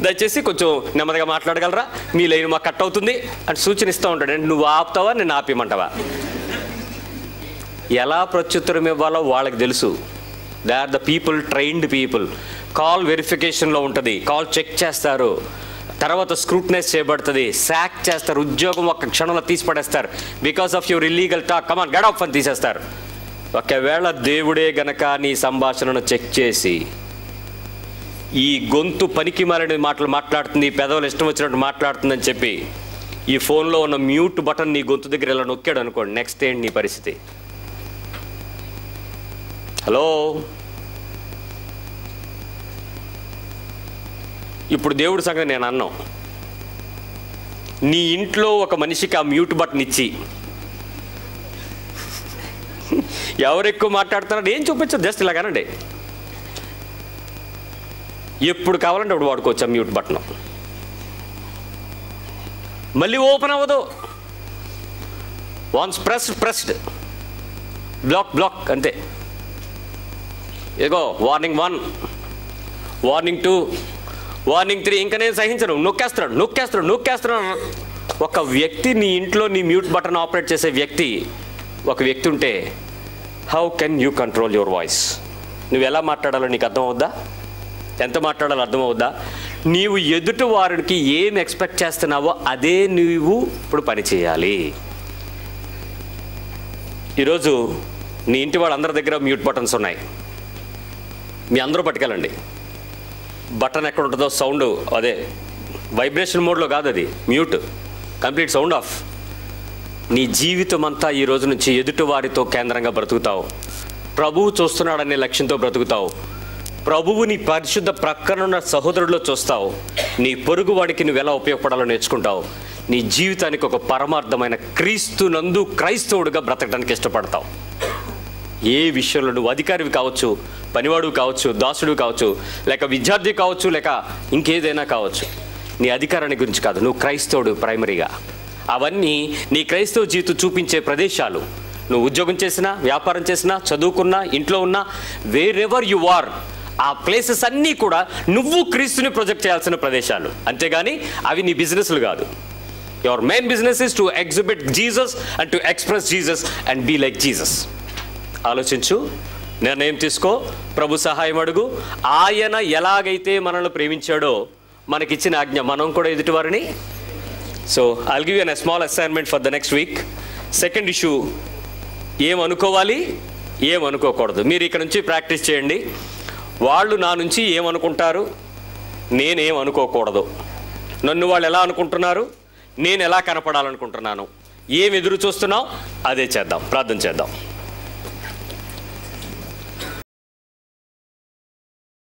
దయచేసి కొంచెం నెమ్మదిగా మాట్లాడగలరా, మీ లైన్ మాకు కట్ అవుతుంది అని సూచన ఇస్తూ ఉంటాడు. అంటే నువ్వు ఆపుతావా, నేను ఆపిమంటావా? ఎలా ప్రత్యుత్తరం ఇవ్వాలో వాళ్ళకి తెలుసు. They are the people, trained people. Call వెరిఫికేషన్లో ఉంటుంది, కాల్ చెక్ చేస్తారు, తర్వాత స్క్రూటనైజ్ చేయబడుతుంది, శాక్ చేస్తారు, ఉద్యోగం ఒక్క క్షణంలో తీసి పడేస్తారు. Because of your illegal talk, come on get off అని తీసేస్తారు. ఒకవేళ దేవుడే గనక నీ సంభాషణను చెక్ చేసి ఈ గొంతు పనికి మారిన మాటలు మాట్లాడుతుంది, పెదవులు ఇష్టం వచ్చినట్టు మాట్లాడుతుందని చెప్పి ఈ ఫోన్లో ఉన్న మ్యూట్ బటన్ నీ గొంతు దగ్గర ఇలా నొక్కాడు అనుకోండి, నెక్స్ట్ ఏంటి నీ పరిస్థితి? హలో, ఇప్పుడు దేవుడి సంగతి నేను అన్నాం. నీ ఇంట్లో ఒక మనిషికి ఆ మ్యూట్ బటన్ ఇచ్చి ఎవరు ఎక్కువ మాట్లాడుతున్నాడు ఏం చూపించదు, జస్ట్ ఇలాగానండి. ఎప్పుడు కావాలంటే అప్పుడు వాడుకోవచ్చు ఆ మ్యూట్ బటన్. మళ్ళీ ఓపెన్ అవ్వదు. వన్స్ ప్రెస్డ్ బ్లాక్ అంతే. ఇదిగో వార్నింగ్ 1, వార్నింగ్ 2, వార్నింగ్ 3. ఇంకా నేను సహించను, నొక్కేస్తున్నాడు. ఒక వ్యక్తి నీ ఇంట్లో నీ మ్యూట్ బటన్ ఆపరేట్ చేసే ఒక వ్యక్తి ఉంటే how can you control your voice? నువ్వు ఎలా మాట్లాడాలో నీకు అర్థమవుద్దా? ఎంత మాట్లాడాలో అర్థమవుద్దా? నీవు ఎదుటి వారికి ఏం ఎక్స్పెక్ట్ చేస్తున్నావో అదే నీవు ఇప్పుడు పని చేయాలి. ఈరోజు నీ ఇంటి వాళ్ళందరి దగ్గర మ్యూట్ బటన్స్ ఉన్నాయి. మీ అందరూ పట్టుకెళ్ళండి. బటన్ ఎక్కడ ఉంటుందో సౌండ్ అదే వైబ్రేషన్ మోడ్లో కాదు, అది మ్యూట్, కంప్లీట్ సౌండ్ ఆఫ్. నీ జీవితం అంతా ఈ రోజు నుంచి ఎదుటి వారితో కేంద్రంగా బ్రతుకుతావు. ప్రభువు చూస్తున్నాడనే లక్ష్యంతో బ్రతుకుతావు. ప్రభువు నీ పరిశుద్ధ ప్రక్కనున్న సహోదరుల్లో చూస్తావు. నీ పొరుగువాడికి నువ్వు ఎలా ఉపయోగపడాలో నేర్చుకుంటావు. నీ జీవితానికి ఒక పరమార్థమైన క్రీస్తునందు క్రైస్తవుడిగా బ్రతకడానికి ఇష్టపడతావు. ఏ విషయంలో నువ్వు అధికారివి కావచ్చు, పనివాడు కావచ్చు, దాసుడు కావచ్చు, లేక విద్యార్థి కావచ్చు, లేక ఇంకేదైనా కావచ్చు. నీ అధికారాన్ని గురించి కాదు, నువ్వు క్రైస్తవుడు ప్రైమరీగా. అవన్నీ నీ క్రైస్తవ జీవితం చూపించే ప్రదేశాలు. నువ్వు ఉద్యోగం చేసినా, వ్యాపారం చేసినా, చదువుకున్నా, ఇంట్లో ఉన్నా, వేరెవర్ యు ఆర్, ఆ ప్లేసెస్ అన్నీ కూడా నువ్వు క్రీస్తుని ప్రొజెక్ట్ చేయాల్సిన ప్రదేశాలు. అంతేగాని అవి నీ బిజినెస్లు కాదు. Your main business is to exhibit Jesus and to express Jesus and be like Jesus. ఆలోచించు, నిర్ణయం తీసుకో, ప్రభు సహాయం అడుగు. ఆయన ఎలాగైతే మనల్ని ప్రేమించాడో మనకిచ్చిన ఆజ్ఞ మనం కూడా ఎదుటివారిని. So I'll give you a small assignment for the next week. Second issue, ఏమనుకోవాలి, ఏమనుకోకూడదు. మీరు ఇక్కడ నుంచి ప్రాక్టీస్ చేయండి. వాళ్ళు నా నుంచి ఏమనుకుంటారు, నేనేమనుకోకూడదు. నన్ను వాళ్ళు ఎలా అనుకుంటున్నారు, నేను ఎలా కనపడాలనుకుంటున్నాను, ఏం ఎదురు చూస్తున్నావు, అదే చేద్దాం. ప్రార్థన చేద్దాం.